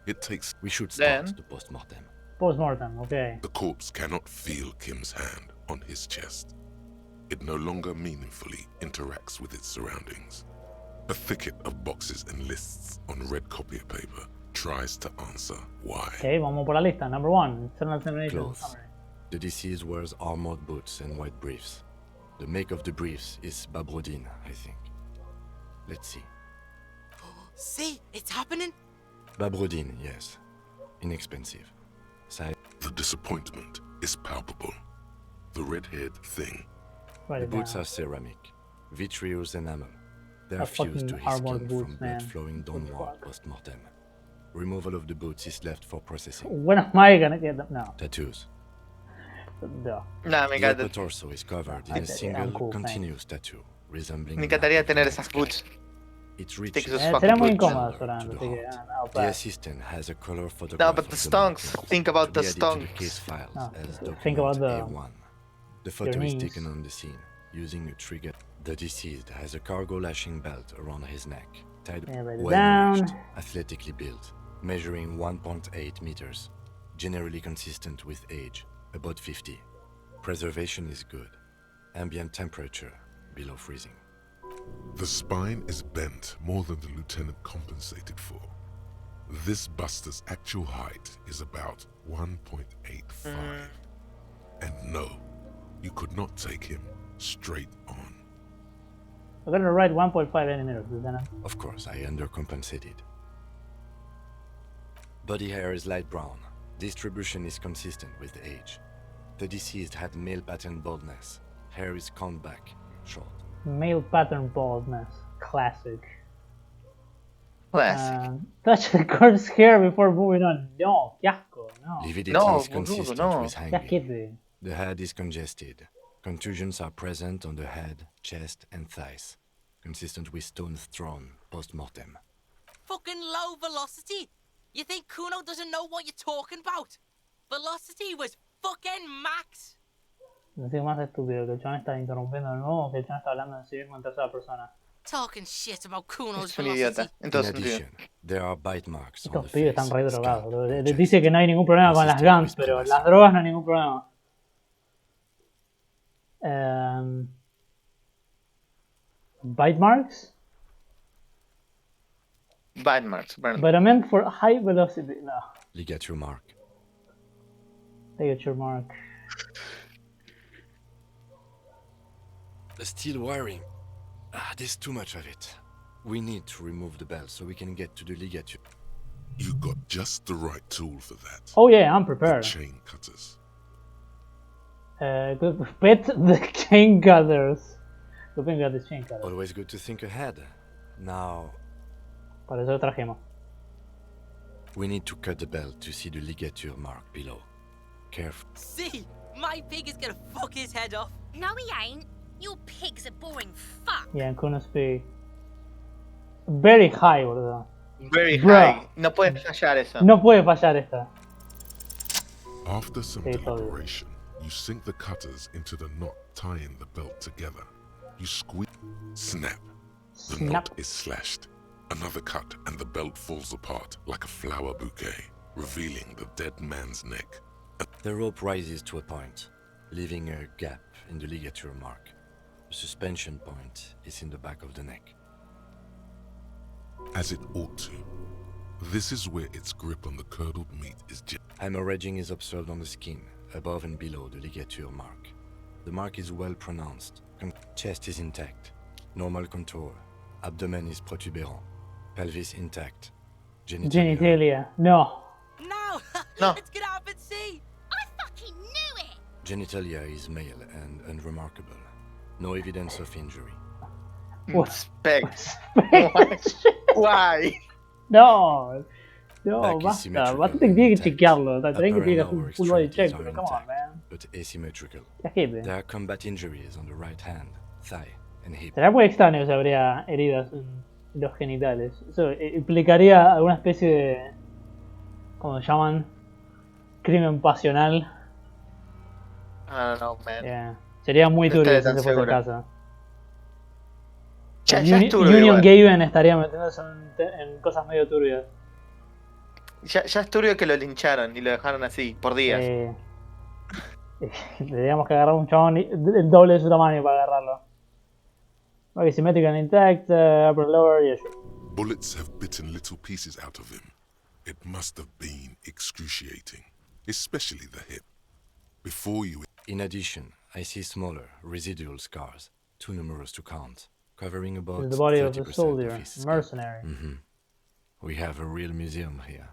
It takes... We should start the post-mortem. Post-mortem, okay. The corpse cannot feel Kim's hand on his chest. It no longer meaningfully interacts with its surroundings. A thicket of boxes and lists on red copier paper tries to answer why. Okay, vamos por la lista. Number 1, internal examination summary. The deceased wears armored boots and white briefs. The make of the briefs is Babrodine, I think. Let's see. See, it's happening. Babrodine, yes. Inexpensive. The disappointment is palpable. The red-haired thing. The boots are ceramic, vitreous enamel. They are fused to his skin from blood flowing downward post-mortem. Removal of the boots is left for processing. When am I gonna get them? No. Tattoos. No. The upper torso is covered in a single continuous tattoo, resembling... Me encantaría tener esas boots. It reaches será muy incómodo, to the heart. The assistant has a color photograph. No, but the stonks. Think about the stonks. Think about the... A1. The photo is taken on the scene, using a trigger. The deceased has a cargo lashing belt around his neck, tied well-nourished, athletically built, measuring 1.8 meters, generally consistent with age, about 50. Preservation is good. Ambient temperature, below freezing. The spine is bent more than the lieutenant compensated for. This buster's actual height is about 1.85. And no, you could not take him straight on. We're gonna write 1.5 millimeters, Lieutenant. Of course, I undercompensated. Body hair is light brown. Distribution is consistent with age. The deceased had male pattern baldness. Hair is combed back, short. Male pattern baldness. Classic. Classic. Touch the corpse hair before moving on. No, qué asco, no. Lividity No, is consistent no. with Qué hanging. asquete. The head is congested. Contusions are present on the head, chest, and thighs, consistent with stones thrown post-mortem. Fucking low velocity. You think Kuno doesn't know what you're talking about? Velocity was fucking max. No sé más estúpido que el chabón está interrumpiendo de nuevo o que el chabón está hablando en sí mismo en tercera persona. Talking shit about Kuno's Es un idiota, velocity. en todo In sentido. addition, there are bite marks on Estos the pibes face, están re drogados, scalp, boludo. and Dice chest, que no hay ningún problema con las consistent guns, with pero las policing. drogas no hay ningún problema. Bite marks? Bite marks, bueno. But I meant for high velocity. No. Ligature mark. Ligature mark. The steel wiring. There's too much of it. We need to remove the bell so we can get to the ligature. You got just the right tool for that. Oh yeah, I'm The prepared. chain cutters. Bet the chain cutters. Good thing we got the chain cutters. Always good to think ahead. Now, Para eso lo trajimos. we need to cut the bell to see the ligature mark below. Careful. See, my pig is gonna fuck his head off. No, he ain't. Your pig's a boring fuck. Yeah, and Kunos be very high, boludo. Very Bruh. high. No puedes fallar eso. No puede fallar esta. After some Sí, todo. deliberation, you sink the cutters into the knot tying the belt together. You squeeze. Snap. The Snap. knot is slashed. Another cut and the belt falls apart like a flower bouquet, revealing the dead man's neck. The rope rises to a point, leaving a gap in the ligature mark. The suspension point is in the back of the neck. As it ought to. This is where its grip on the curdled meat is Hemorrhaging is observed on the skin, above and below the ligature mark. The mark is well pronounced. Chest is intact. Normal contour. Abdomen is protuberant. Pelvis intact. Genitalia. No. No! No. It's gonna happen, see! I fucking knew it. Genitalia is male and unremarkable. No evidence of injury. Respect. Why? No. No, Back is basta. symmetrical Basta que and tiene que intact. chequearlo. Tenés que Upper tiene que and hacer lower un full body extremities check, are pero come on, intact, man. but asymmetrical. Ya gente. There are combat injuries on the right hand, thigh, and hip. Será muy extraño si habría heridas en los genitales. Eso implicaría alguna especie de, como se llaman, crimen pasional. I don't know, man. Yeah. Sería muy No turbio estoy si tan se fuese el seguro. caso. Ya es turbio Union igual. Gaven estaría metiéndose en cosas medio turbias. Ya es turbio que lo lincharon y lo dejaron así, por días. Tendríamos que agarrar un chabón el doble de su tamaño para agarrarlo. Okay, symmetric and intact, upper lower, yeah, sure. Bullets have bitten little pieces out of him. It must have been excruciating, especially the hip. Before you... In addition, I see smaller, residual scars, too numerous to count, covering about The body of 30% the soldier, his skin. mercenary. We have a real museum here.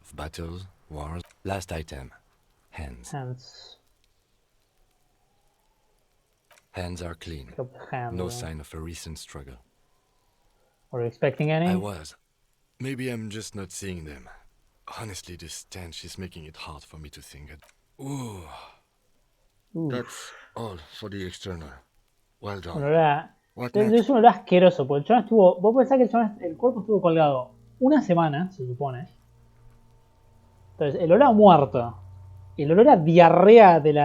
Of battles, wars. Last item. Hands. Hands. Hands are clean. Pick up the hand, No yeah. sign of a recent struggle. Were you expecting any? I was. Maybe I'm just not seeing them. Honestly, this stench is making it hard for me to think. Ooh. Uf. That's all for the external. Well done. Un olor What es next? un olor asqueroso, porque el chabón estuvo... Vos pensás que el cuerpo estuvo colgado una semana, se supone. Entonces, el olor a muerto. El olor a diarrea del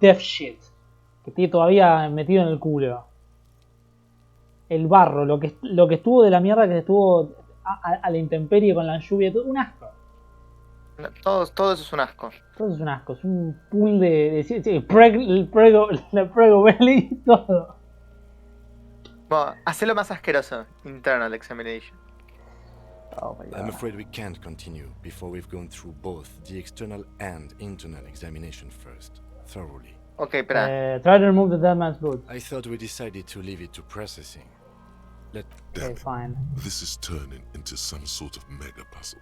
death shit. Que tiene todavía metido en el culo. El barro, lo que estuvo de la mierda que estuvo a la intemperie con la lluvia, todo, un asco. Todo eso es un asco. Todo es un asco, es un pool la prego belly, todo. Bueno, hacelo más asqueroso. Internal examination. Oh my God. I'm afraid we can't continue before we've gone through both the external and internal examination first, thoroughly. Ok, espera. Try to remove the dead man's boot. I thought we decided to leave it to processing. Damn Okay, it. fine. This is turning into some sort of mega puzzle.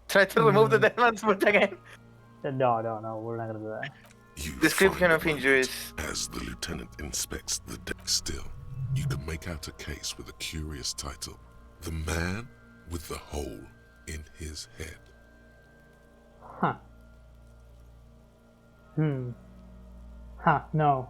Try to remove the dead man's foot again. No, we're not gonna do that. You Description find of the moment injuries. As the lieutenant inspects the deck still, you can make out a case with a curious title. The Man with the Hole in His Head. Huh. Huh, no.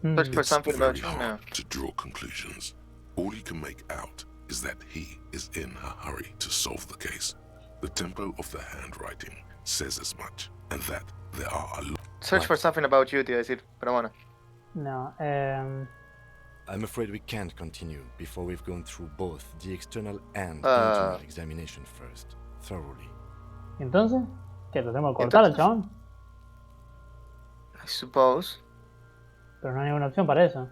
Search for It's something very about you hard now. to draw conclusions. All you can make out is that he is in a hurry to solve the case. The tempo of the handwriting says as much, and that there are a lot. Search for something about you, te iba a decir, pero bueno. No, I'm afraid we can't continue before we've gone through both the external and internal examination first, thoroughly. Entonces, ¿qué? ¿Lo tenemos que cortar al chabón? I suppose. Pero no hay ninguna opción para eso.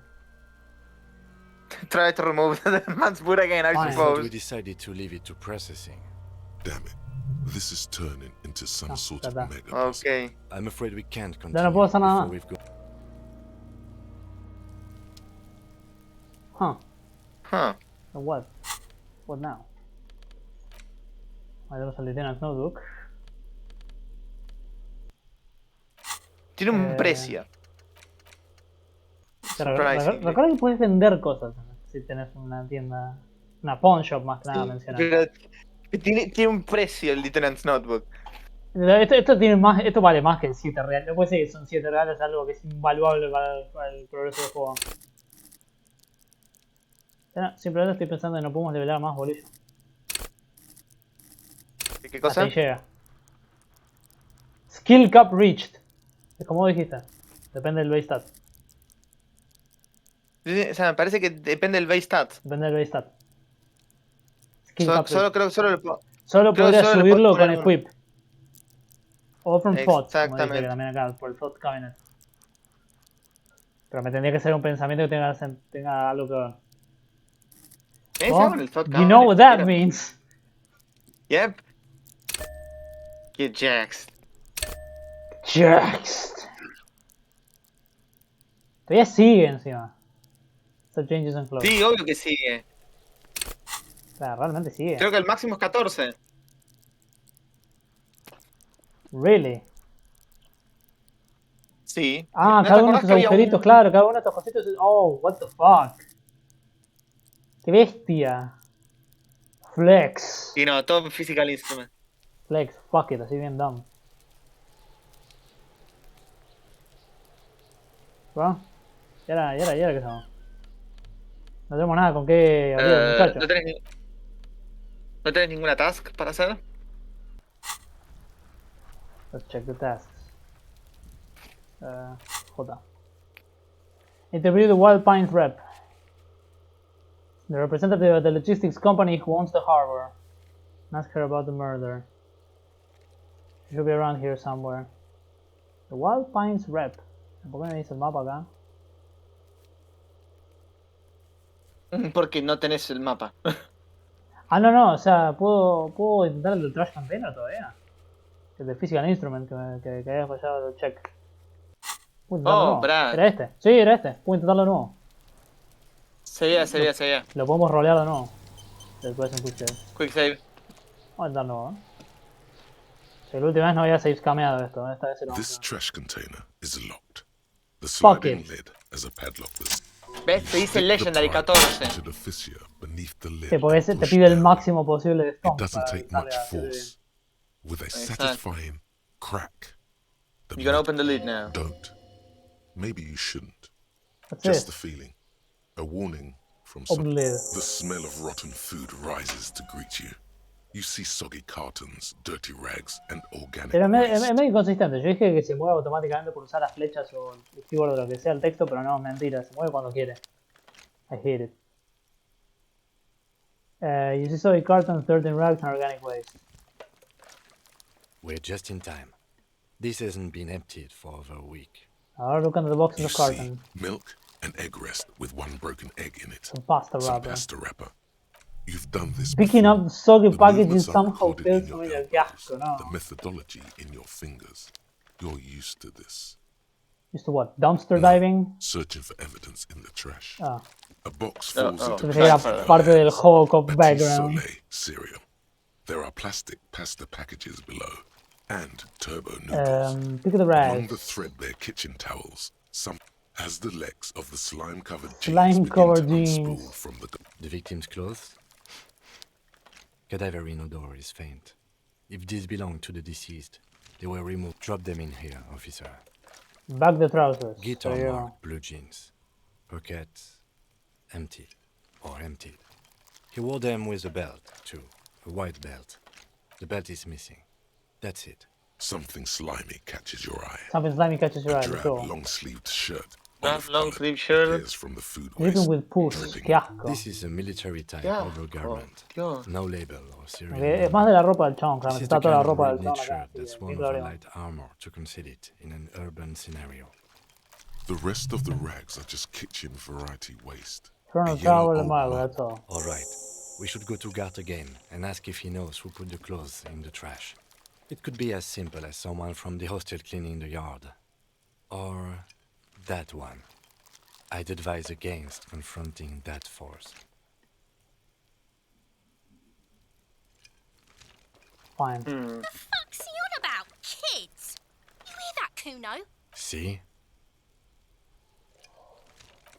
Try to remove the man's boot again, I I thought suppose. we decided to leave it to processing. Damn it. This is turning into some sort of mega. Okay. I'm afraid we can't Ya continue no puedo hacer nada. before we've gone. Huh. So what? What now? Ahí tenemos el Lieutenant's Notebook. Tiene un precio. Recuerda que puedes vender cosas si tenés una tienda, una pawn shop más que nada mencionar. Tiene un precio el Lieutenant's Notebook. Esto vale más que 7 reales. No puede ser que son 7 reales, algo que es invaluable para el progreso del juego. Simplemente estoy pensando en no podemos levelar más, bolillo. ¿Qué cosa? Hasta ahí llega. Skill cap reached. Es como dijiste. Depende del base stat. O sea, me parece que depende del base stat. Depende del base stat. Solo podría subirlo con uno. equip. O from thought, como dice que Exactamente. también acá, por el thought cabinet. Pero me tendría que ser un pensamiento que tenga algo que ver. Oh, you know what that means. Yep. Get jaxed. Jaxed. Todavía sigue encima. Sub changes and flows. Sí, obvio que sigue. O sea, realmente sigue. Creo que el máximo es 14. Really. Sí. Ah, ¿No cada te uno de acordás estos que había agujeritos, claro, cada uno de estos cositos. Oh, what the fuck. Qué bestia. Flex. Y no, todo physical instrument. Flex, fuck it, así bien dumb. ¿Va? Y ahora que estamos. No tenemos nada con qué abrir al muchacho. ¿No tenés ninguna task para hacer? Let's check the tasks. J. Interview the Wild Pines rep. The representative of the logistics company who owns the harbor. Ask her about the murder. She should be around here somewhere. The Wild Pines rep. ¿Por qué me dice el mapa acá? Porque no tenés el mapa. Ah, no, o sea, puedo intentar el del trash container todavía. El de physical instrument que había fallado el check. Brad. ¿Era este? Sí, era este. Puedo intentarlo de nuevo. Seguía. Lo podemos rolear de nuevo. Después en Quick save. Vamos a intentarlo nuevo, Si la última vez no había save scameado esto, esta vez se lo vamos This trash container is locked. The Fuck sliding it. lid has a padlock that's ¿Ves? Te dice Legendary 14. to the fissure beneath the lid. Sí, porque ese and te push pide el down. máximo posible de It stomp doesn't para take darle much a hacer force. With a Exacto. satisfying crack. The You can mud open the lid now. Don't. Maybe you shouldn't. That's Just it. the feeling. A warning from Open some. lid. The smell of rotten food rises to greet you. You see soggy cartons, dirty rags, and organic Pero es waste. medio inconsistente. Yo dije que se mueve automáticamente por usar las flechas o el keyboard o lo que sea el texto, pero no, mentira. Se mueve cuando quiere. I hate it. You see soggy cartons, dirty rags, and organic waste. We're just in time. This hasn't been emptied for over a week. Ahora look under the boxes You of see carton. milk and egg rest with one broken egg in it. Some pasta Some wrapper. pasta wrapper. You've done this Picking before. up soggy The packages movements are somehow recorded feels in your familiar. elbows, Qué asco, no. The methodology in your fingers. You're used to this. Used to what? Dumpster diving? Searching for evidence in the trash. Ah. A box falls into Pensé que era parte del Hobocop background. Soleil cereal. There are plastic pasta packages below. And turbo noodles. Pick the Among the rags. threadbare kitchen towels, some as the legs of the slime-covered jeans Slime-covered begin to jeans. unspool from The victim's clothes? Cadaverine odor is faint. If these belong to the deceased, they were removed. Drop them in here, officer. Back the trousers. Guitar So, marked blue jeans. Pockets emptied or emptied. He wore them with a belt, too. A white belt. The belt is missing. That's it. Something slimy catches your eye. Something slimy catches your A eye. drab, Sure. long-sleeved shirt long sleeve shirt. appears from the food Even waste. with puss, qué asco. This is a military type Yeah. overgarment. Dios. No label or serial Es number. más de la ropa del chabón, This realmente. is the Está toda kind la of ropa red del knit chabón acá. shirt Así that's que, worn ni over problema. light armor to conceal it in an urban scenario. The rest of the rags are just kitchen variety waste. Turn A on yellow towel old and mug, mug. that's all. Alright, we should go to Gart again and ask if he knows who put the clothes in the trash. It could be as simple as someone from the hostel cleaning the yard. Or that one. I'd advise against confronting that force. Fine. The fuck's he on about? Kids? You hear that, Kuno? See?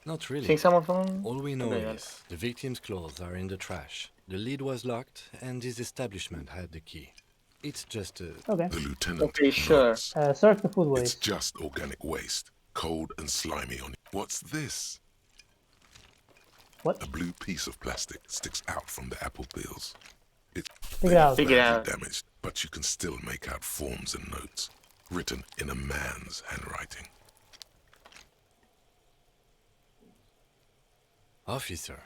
Not really. Think someone from? All we know Okay, is the victim's clothes are in the trash. The lid was locked, and his establishment had the key. It's just a... Okay. The lieutenant Okay, sure. nods. Search the food It's waste. just organic waste, cold and slimy on it. What's this? What? A blue piece of plastic sticks out from the apple peels. It's Figure it out. Figure it out. badly damaged, but you can still make out forms and notes, written in a man's handwriting. Officer,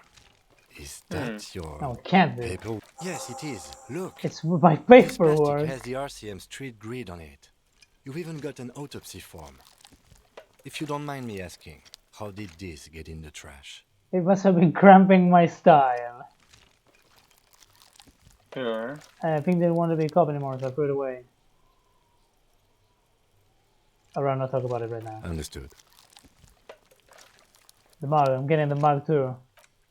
is that your No, it can't be. paper? Yes, it is. Look. It's my This plastic paperwork. has the RCM street grid on it. You've even got an autopsy form. If you don't mind me asking, how did this get in the trash? It must have been cramping my style. Sure. I think they didn't want to be a cop anymore, so I threw it away. I'd rather not talk about it right now. Understood. The mug, I'm getting the mug too.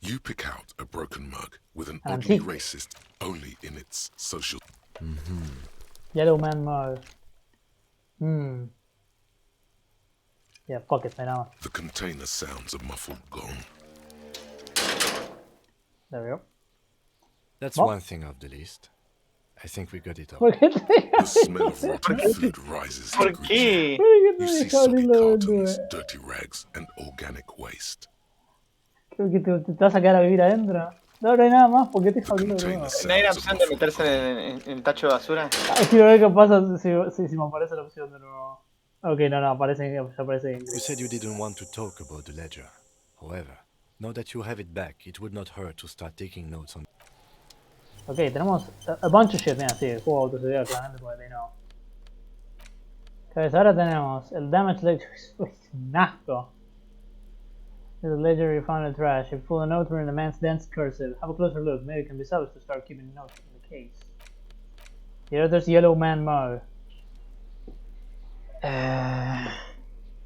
You pick out a broken mug with an An oddly antique. racist only in its social. Yellow man mug. Yeah, fuck it, I know. The container sounds a muffled gong. There we go. That's What? one thing off the list. I think we got it all. Look at The smell of rotten food rises to ¿Por greet qué? you. You see How soggy did I do cartons, it? dirty rags, and organic waste. Creo que te vas a quedar a vivir adentro. No, no hay nada más, porque te The jodido, container bro. ¿No hay una sounds a opción de muffled meterse gong. en el tacho de basura? Quiero ver qué pasa si me aparece la opción de nuevo. Ok, no, aparece, ya aparece en You inglés. said you didn't want to talk about the ledger. However, now that you have it back, it would not hurt to start taking notes on. Ok, tenemos a bunch of shit, mira, sí, el juego autosubió claramente porque they know. Ok, ahora tenemos el damage ledger, es un asco. There's a ledger you found in the trash. You pull a note in the man's dense cursive. Have a closer look, maybe it can be salvaged to start keeping notes in the case. Here there's yellow man mug.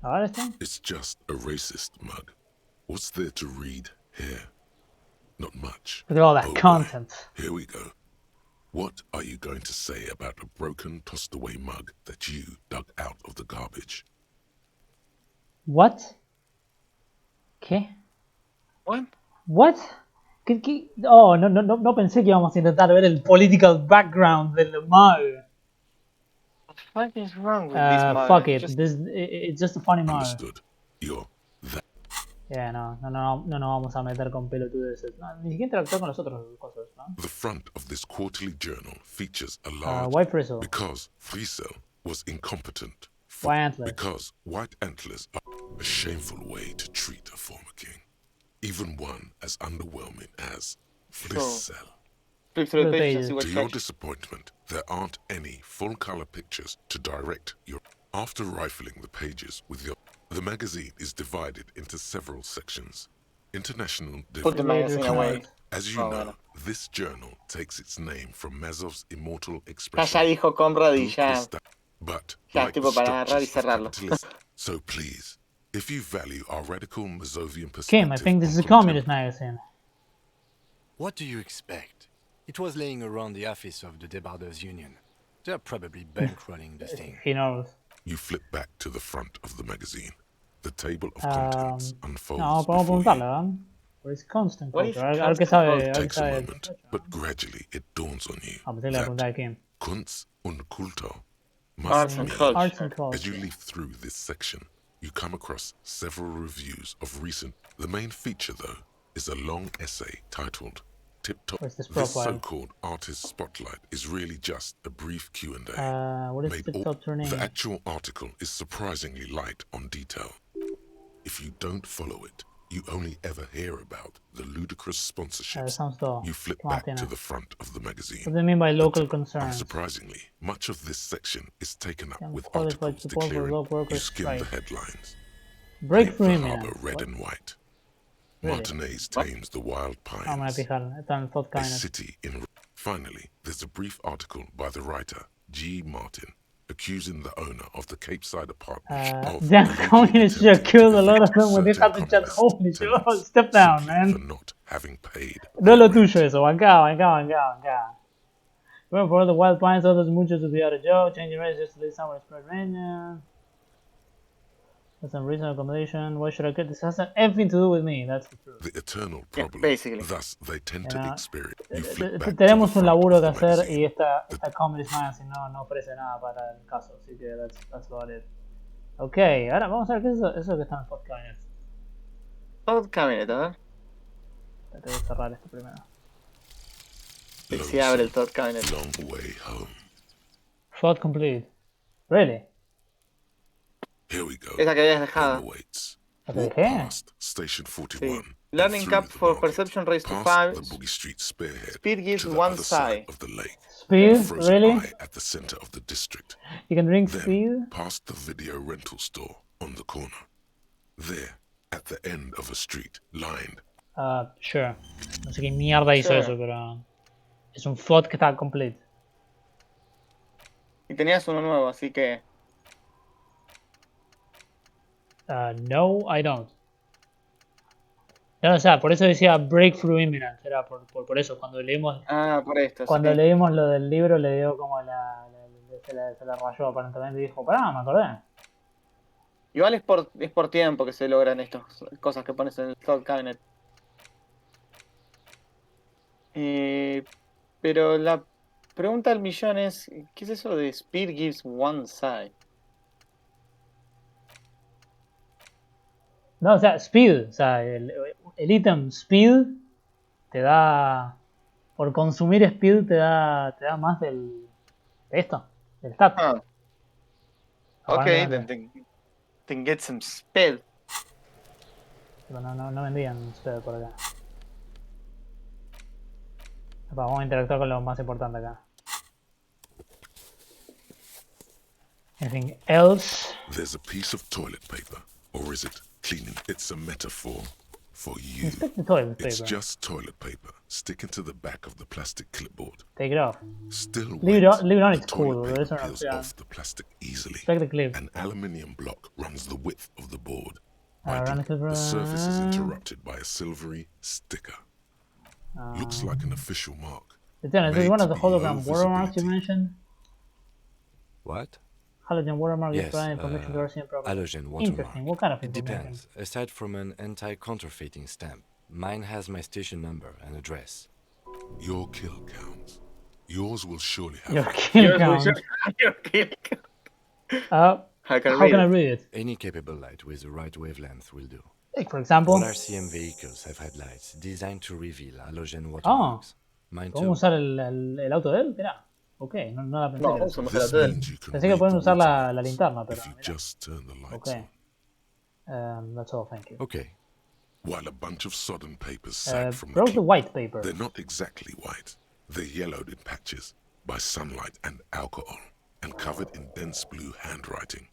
Ahora está. It's just a racist mug. What's there to read here? Not much. Look at all that Oh boy. content. Here we go. What are you going to say about a broken, tossed away mug that you dug out of the garbage? What? ¿Qué? What? What? ¿Qué? Oh, no pensé que íbamos a intentar ver el political background del mug. What the fuck is wrong with this mug? Fuck it. Just- It's just a funny mug. Understood. You're that. Yeah, no nos vamos a meter con pelotudeces. No, ni siquiera interactuar con los otros cosas, ¿no? The front of this quarterly journal features a large White Frizzle. because Friesel was incompetent. White Antlers. Because white antlers are a shameful way to treat a former king, even one as underwhelming as Friesel. Flip through the Flip pages and pages. see what To your trash. disappointment, there aren't any full-color pictures to direct your... After rifling the pages with your... The magazine is divided into several sections. International Put the magazine away. Different. As you Oh, know, bueno. this journal takes its name from Mazov's immortal Ya expression. dijo Conrad y "Du ya. Christa." But, Ya, like the tipo para agarrar y structures of cerrarlo. capitalism, so please, if you value our radical Mazovian perspective... Kim, I think this is a on communist magazine. What do you expect? It was laying around the office of the Debarders Union. They're probably bankrolling the thing. He knows. You flip back to the front of the magazine. The table of contents unfolds No, podemos before preguntarle, you. ¿verdad? What is constant What is culture? A ver qué constant sabe. culture? A It ver qué takes a sabe. moment, but gradually it dawns on you Ah, pensé que le iba a preguntar a that Kim. Kunst und Kultur Arts must and mean... culture. Arts and As culture. you leaf through this section, you come across several reviews of recent... The main feature, though, is a long essay titled Tip Top. Where's this This profile? so-called artist spotlight is really just a brief Q&A. What is made Tip all- Top name? The actual article is surprisingly light on detail. If you don't follow it, you only ever hear about the ludicrous sponsorships. You flip back to the front of the magazine. What do you mean by local But, concerns? unsurprisingly, much of this section is taken up with qualified articles support for declaring local workers you skim the strike. headlines. Breakthrough Paint the imminent. harbor red What? and white. Really? Martinez tames the wild pines. No me voy a fijar. Está en Thought A Cabinet. city in... Finally, there's a brief article by the writer, G. Martin, accusing the owner of the Cape Side apartment of Damn, allegedly communists should attempting kill to a lot of evict them when they certain have to chat. communist Holy shit. tenants Step down, simply for man. not having paid No es lo their tuyo rent. eso. Acá. Well, for the wild pines, others muchos to be out of job. Changing rates just to leave somewhere to spread rain. That's some reasonable accommodation. Why should I get this? Has everything to do with me. That's the truth. The eternal problem. basically. Thus, they tend to experience. You flip back to the Tenemos un front laburo of que the hacer magazine. y esta Comedy Magazine no ofrece nada para el caso. Así que that's about it. Ok, ahora vamos a ver qué es eso que está en el Thought Cabinet. Thought Cabinet, a ver. Tengo que cerrar esto primero. Si abre el Thought Cabinet. Long way home. Thought complete. Really? Here we go. Esa que habías dejado. Awaits. ¿La que Walk dejé? past Station 41. Sí. Learning and cap through the for market, perception raised to past 5. the Boogie Street spearhead Speed gives to the one other side. side of the lake. Speed? A frozen Really? eye at the center of the district. You can drink Then, speed? past the video rental store on the corner. There, at the end of a street, lined. Sure. No sé qué mierda hizo eso, pero... Es un thought que está complete. Y tenías uno nuevo, así que... No, I don't. No, o sea, por eso decía breakthrough imminent. Era por eso. Cuando leímos... por esto. Cuando sí. leímos lo del libro le dio como se la rayó aparentemente y dijo, pará, me acordé. Igual es por tiempo que se logran estas cosas que pones en el Thought Cabinet. Pero la pregunta del millón es, ¿qué es eso de Speed gives one side? No, o sea, speed. O sea, el ítem speed te da... Por consumir speed te da más de esto, del stat. Ok, then get some speed. Pero no vendían speed por acá. Vamos a interactuar con lo más importante acá. Anything else? There's a piece of toilet paper, or is it cleaning? It's a metaphor for you. Inspect the toilet paper. It's just toilet paper sticking to the back of the plastic clipboard. Take it off. Still Leave it on, the it's cool. toilet paper Eso no, peels off the plastic easily. Inspect the clip. An aluminium block runs the width of the board. Run the clip. The surface is interrupted by a silvery sticker. Looks like an official mark. Is this one of the hologram watermarks you mentioned? What? Halogen watermark is Yes, providing information to RCM program. halogen watermark. Interesting. What kind of It information? depends. Aside from an anti-counterfeiting stamp, mine has my station number and address. Your kill counts. Yours will surely have. Your kill count. Your kill How can I read it? Any capable light with the right wavelength will do. Like, for example. All RCM vehicles have headlights designed to reveal halogen watermarks. Mine ¿Podemos too. usar el auto de él? Mirá. Ok, no la pensé. No, vamos a usar el auto de él. Pensé que pueden usar la linterna, pero. Just turn the lights Okay. That's all, thank you. Okay. While a bunch of sodden papers sag from Broke the white paper. They're not exactly white. They're yellowed in patches by sunlight and alcohol, and covered in dense blue handwriting.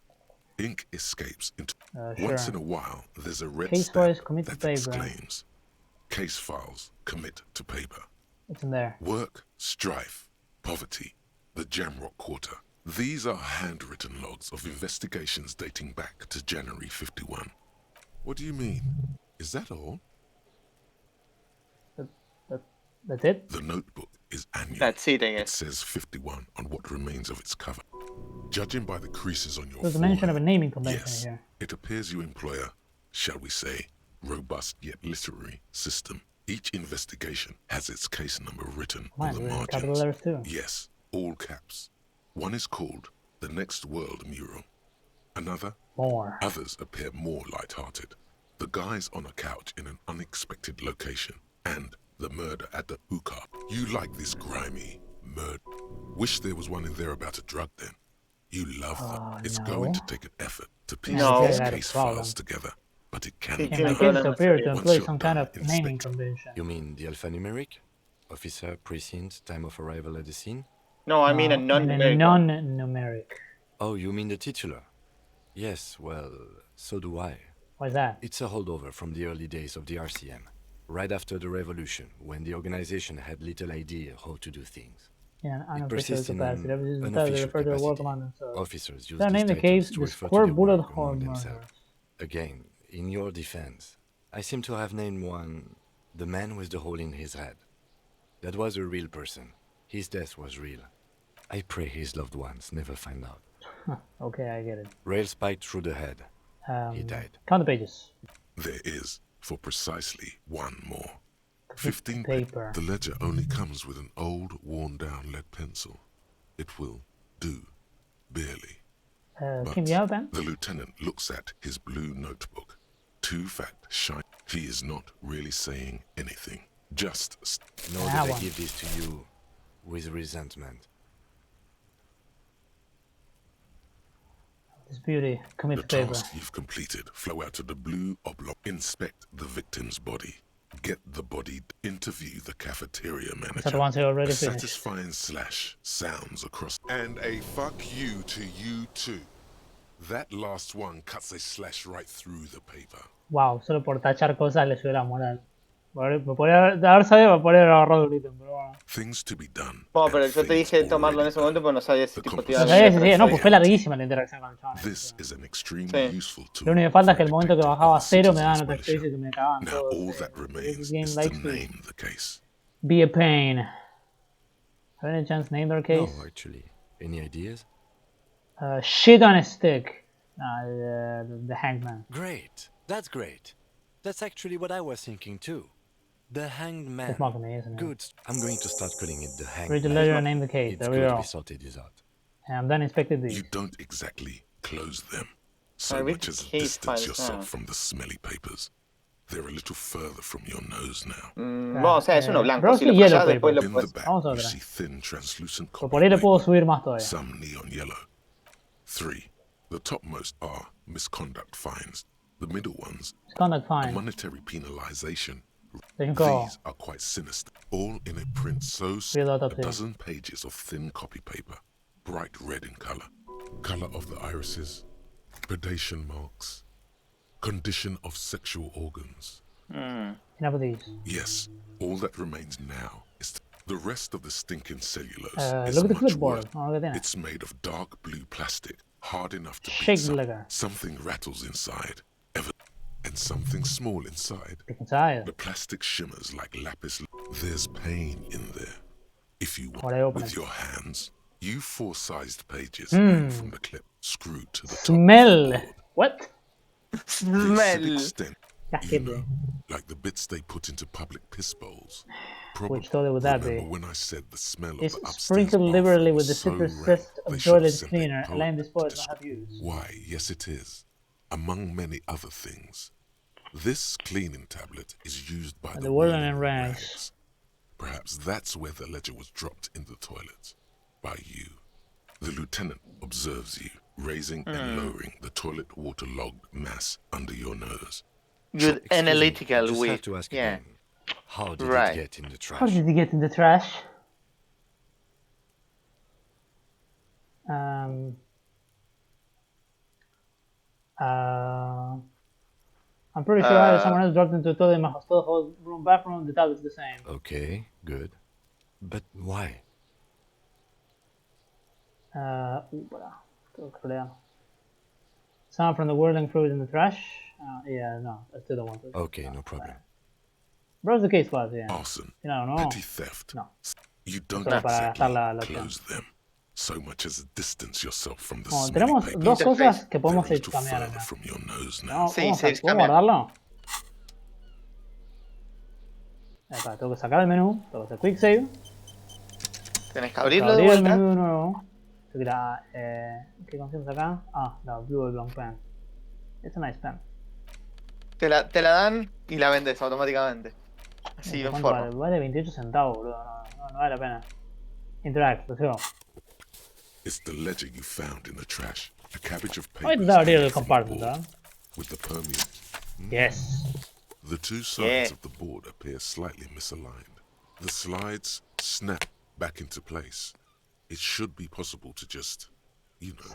Ink escapes into. Once in a while, there's a red Case files stamp commit to that paper. exclaims, "Case files commit to paper." It's in there. Work, strife, poverty, the Jamrock Quarter. These are handwritten logs of investigations dating back to January 51. What do you mean? Is that all? That's it? The notebook is annual. That's it, I It guess. says 51 on what remains of its cover. Judging by the creases on your There's a mention of a naming forehead, convention yes, here. it appears you employ a, shall we say, robust yet literary system. Each investigation has its case number written on the Capital margins. letters too. Yes, all caps. One is called The Next World Mural. Another, More. Others appear more light-hearted. The guys on a couch in an unexpected location, and the murder at the Hobocop. You like this grimy murder. Wish there was one in there about a drug then. You love them. It's going to take an effort to piece No. these case files together. but it can In be my done. case, it's appeared to Once employ you're some kind done, of naming inspect. convention. You mean the alphanumeric? Officer, precinct, time of arrival at the scene? No, I mean a I mean non-numeric. a non-numeric. Oh, you mean the titular? Yes, well, so do I. What's that? It's a holdover from the early days of the RCM, right after the revolution, when the organization had little idea how to do things. Yeah, an It unofficial persists in capacity. an Everything is unofficial referred to the world capacity. command themselves. Officers use Their these name the titles case, to the refer to square their bullet work hole among murder. themselves. Again, in your defense, I seem to have named one the man with the hole in his head. That was a real person. His death was real. I pray his loved ones never find out. Okay, I get it. Rail spiked through the head. He died. Count the pages. There is, for precisely one more. 15 paper. The ledger only comes with an old, worn-down lead pencil. It will do, barely. Kim, you have a pen? The lieutenant looks at his blue notebook. Too fat, shiny. He is not really saying anything. Just Know that I give this to you with resentment. This beauty. Commit the the paper. task you've completed. Flow out to the blue oblong. Inspect the victim's body. Get the body. Interview the cafeteria manager. That one's already a finished. satisfying slash sounds across. And a fuck you to you too. That last one cuts a slash right through the paper. Wow, solo por tachar cosas le subió la moral. Me podría haber sabido, me podría haber ahorrado un ítem, pero bueno. Things to be done. Bueno, pero yo te dije tomarlo en ese momento, pero no sabía si tipo te iba a No sabía si sí, no, pues fue larguísima la interacción con el chaval. This is an extremely useful tool. Lo único que falta es que el momento que bajaba a cero me daban otra especie que me cagaban Now todos. all that remains This game is to likes to name the case. be a pain. Have any chance name their case? No, actually. Any ideas? Shit on a stick. The hangman. Great. That's great. That's actually what I was thinking too. The hanged man. It's mocking me, isn't it? Good. I'm going to start calling it the hanged Read the man. letter and name the case. It's There we good go. we sorted this out. And I'm done inspecting these. You don't exactly close them. So I read much the as case distance files yourself now. from the smelly papers. They're a little further from your nose now. Bueno, o sea, es uno blanco. Rosy Si lo yellow fallás, después lo In the puedes... back, Vamos a you otra. see thin, translucent Pero copy por ahí le puedo paper, subir más todavía. some neon yellow. 3. The topmost are misconduct fines. The middle ones, Misconduct a fine. monetary penalization. 5. These are quite sinister. All in a print so Read out a up here. dozen pages of thin copy paper, bright red in color. Color of the irises, predation marks, condition of sexual organs. Enough of these. Yes, all that remains now is the rest of the stinking cellulose is Look at the much clipboard. worse. Oh, look at that. It's made of dark blue plastic, hard enough to Shake beat liquor. something rattles inside, and something small inside. Inside. The plastic shimmers like lapis. There's pain in there. If you What I want, open with it. your hands, you 4-sized pages Hmm. from the clip screwed to the top. Smell. What? Smell. Extent, Casquete. like the bits they put into public piss bowls. Which toilet would that Remember be? when I said the smell of It's the upstairs sprinkled bathroom liberally with the was so citrus rank, zest they of should have toilet sent a cleaner, poet allowing this poet to to have use. Why, yes it is. Among many other things, this cleaning tablet is used by The whirling in rags. Perhaps that's where the ledger was dropped in the toilet. By you. The lieutenant observes you, raising and lowering the toilet waterlogged mass under your nose. Good I analytical just way. have to ask Yeah. again. How did Right. it get in the trash? How did he get in the trash? I'm pretty sure I had someone else dropped into the toilet in my whole room bathroom. The tablet's the same. Okay, good. But why? Para. Tengo que leer. Someone from the whirling fruit in the trash? Yeah, no, I still don't want to. Okay, no problem. Browse the case files, yeah. Arson, You know, no. petty theft. No. You don't Solo para exactly gastar la opción. close them, so much as distance yourself from the Bueno, smelly tenemos paper. dos cosas que They're podemos a little cambiar further acá. from your nose No, now. Sí, ¿podemos, se ¿podemos cambia. guardarlo? Acá, tengo que sacar el menú, tengo que hacer quick save. Tenés que abrirlo de Abrir el vuelta. menú de nuevo. ¿Qué conseguimos acá? Ah, la Blue Long Pen. It's a nice pen. Te la dan y la vendes automáticamente. Así, en ¿Cuánto forma. vale? Vale 28 centavos, boludo. No vale la pena. Interact, let's go. It's the ledger you found in the trash. A cabbage of Voy a papers intentar abrir hanging el from the compartment, board, ¿verdad? with the permute Yes. The two sides of the board appear slightly misaligned. The slides snap back into place. It should be possible to just,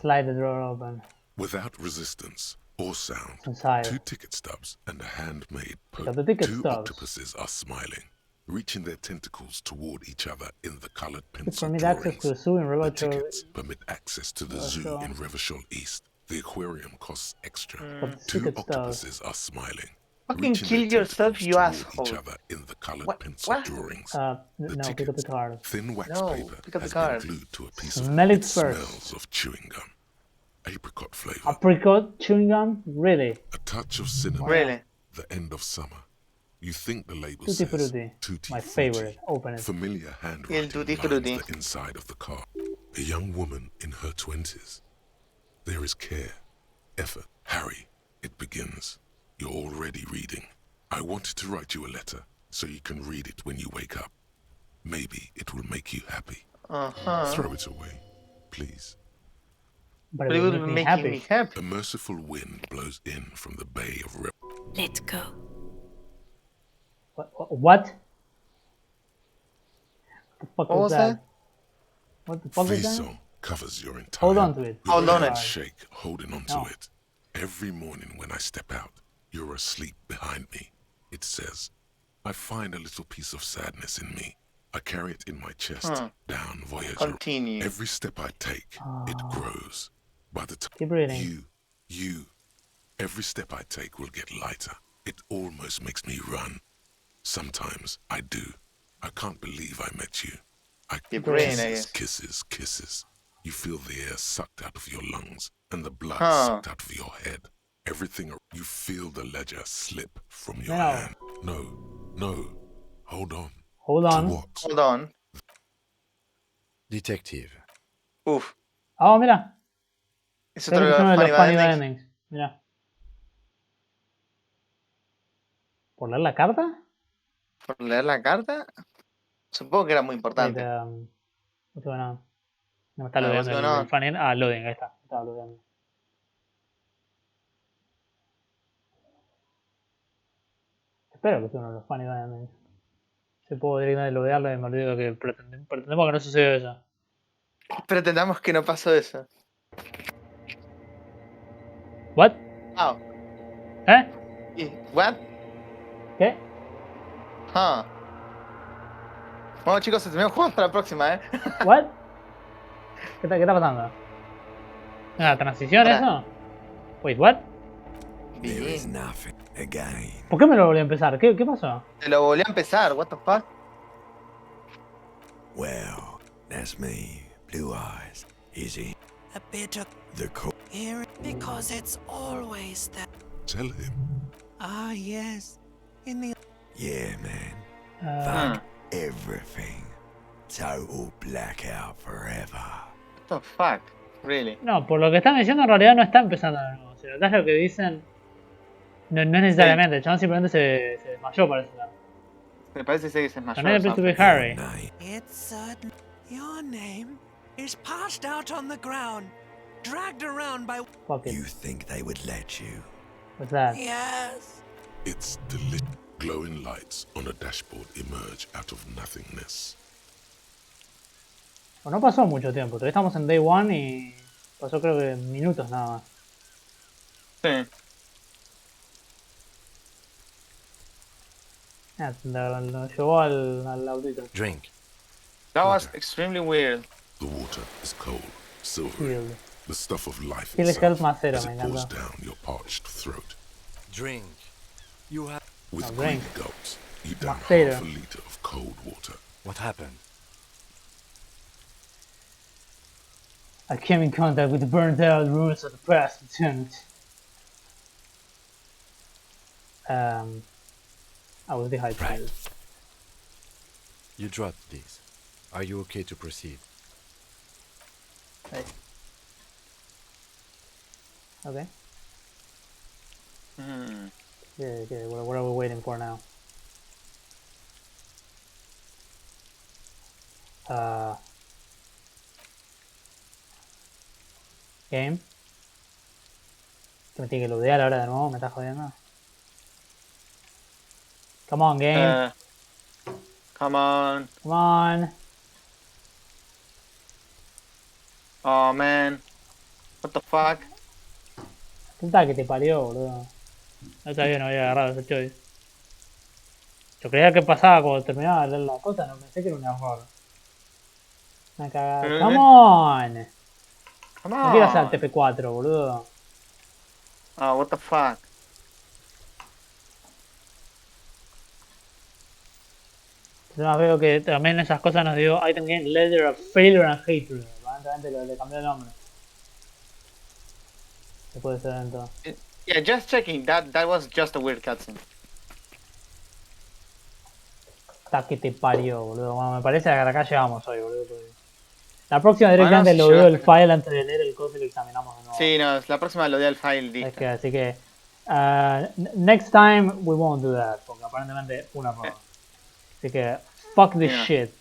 slide the drawer open. Without resistance or sound. Inside. 2 ticket stubs and a handmade Got the ticket 2 stubs. octopuses are smiling, reaching their tentacles toward each other in the colored pencil Permit drawings. access to the zoo in The Revachol. tickets permit access to the zoo in Revachol East. The aquarium costs extra. 2 octopuses are smiling. Fucking kill yourself, you asshole. Each other in the colored pencil drawings. No, pick up the card. Thin wax No, paper pick up the has card. been glued to a piece Smell of it first. smells of chewing gum. Apricot flavor. Apricot chewing gum? Really? A touch of cinnamon. Really? The end of summer. You think the label Tutti says Frutti. Tutti My Frutti. favorite. Open it. Familiar El handwriting Tutti lines Frutti. the inside of the card. A young woman in her 20s. There is care, effort. Harry, it begins. You're already reading. I wanted to write you a letter so you can read it when you wake up. Maybe it will make you happy. Throw it away, please. But But it will make me happy. A merciful wind blows in from the bay of Let's go. What? The fuck What was that? What the fuck is that? Frisson covers your entire Hold on to it. Hold on it. shake, holding onto No. it. Every morning when I step out, you're asleep behind me. It says, I find a little piece of sadness in me. I carry it in my chest, down Voyager. Continue. Every step I take, it grows. By the Keep time reading. every step I take will get lighter. It almost makes me run. Sometimes I do. I can't believe I met you. I Keep reading, I kisses, guess. kisses, kisses. You feel the air sucked out of your lungs and the blood sucked out of your head. Everything, you feel the ledger slip from your No. hand. No. Hold on. Hold on. To what? Hold on. Detective. Uf. Oh, mira. Es Creo otro que es uno de los funny funny endings. endings. Mira. ¿Por leer la carta? Por leer la carta. Supongo que era muy importante. What's going on? No me está Ah, loading what's going el on? funny end. Ah, loading, ahí está. Estaba loading. Espero que sea uno de los funny endings. Si puedo directamente loadearlo y me olvido que pretendemos que no suceda eso. Pretendamos que no pasó eso. What? Oh. What? ¿Qué? Bueno, chicos, se terminó el juego. Hasta la próxima, What? ¿Qué está pasando? ¿Una transición eso? Wait, what? There is nothing again. ¿Por qué me lo volví a empezar? ¿Qué pasó? Se lo volvió a empezar. What the fuck? Well, that's me. Blue eyes. Easy. A bit of The here because it's always that. Tell him. Ah, yes. In the Yeah, man. Fuck everything. Total blackout forever. What the fuck? Really? No, por lo que están diciendo en realidad no está empezando de nuevo. Si acá es lo que dicen, no es necesariamente. El chabón simplemente se desmayó, parece. Me parece que se desmayó. Her name appears to be Harry. It's your name is passed out on the ground, dragged around by. Fuck it. You think they would let you? What's that? Yes. It's delicious. Glowing lights on a dashboard emerge out of nothingness. Bueno, no pasó mucho tiempo. Todavía estamos en Day 1 y pasó creo que minutos nada más. Sí. Lo llevó al audito. Drink. That was extremely weird. The water is cold, silvery. Healed. The stuff of life Heal itself health más cero, as me it pours encanta. down your parched throat. Drink. You have. With No, greedy drink. gulps, you down Más cero. half a liter of cold water. What happened? I came in contact with the burned out ruins of the past, Lieutenant. I was dehydrated. You dropped these. Are you okay to proceed? Right. Okay. Yeah, what are we waiting for now? Game. Que me tiene que loadear ahora de nuevo, me está jodiendo. Come on, game. Come on. Come on. Oh, man. What the fuck? Puta que te parió, boludo. No sabía, no había agarrado ese choice. Yo creía que pasaba cuando terminaba de leer la cosa, no pensé que era un error. Una cagada. Come on. Come No quiero hacer on. el TP4, boludo. Oh, what the fuck? Además veo que también esas cosas nos dio item game letter of failure and hatred. Aparentemente le cambió el nombre. Después de ese evento. Yeah, just checking. That was just a weird cutscene. Hasta que te parió, boludo. Bueno, me parece que acá llegamos hoy, boludo. La próxima Bueno, directamente si lo veo el llegaste- file antes de leer el código y lo examinamos de nuevo. Sí, no, la próxima lo di al file. Listo. Así que next time we won't do that, porque aparentemente fue un error. Así que fuck this shit.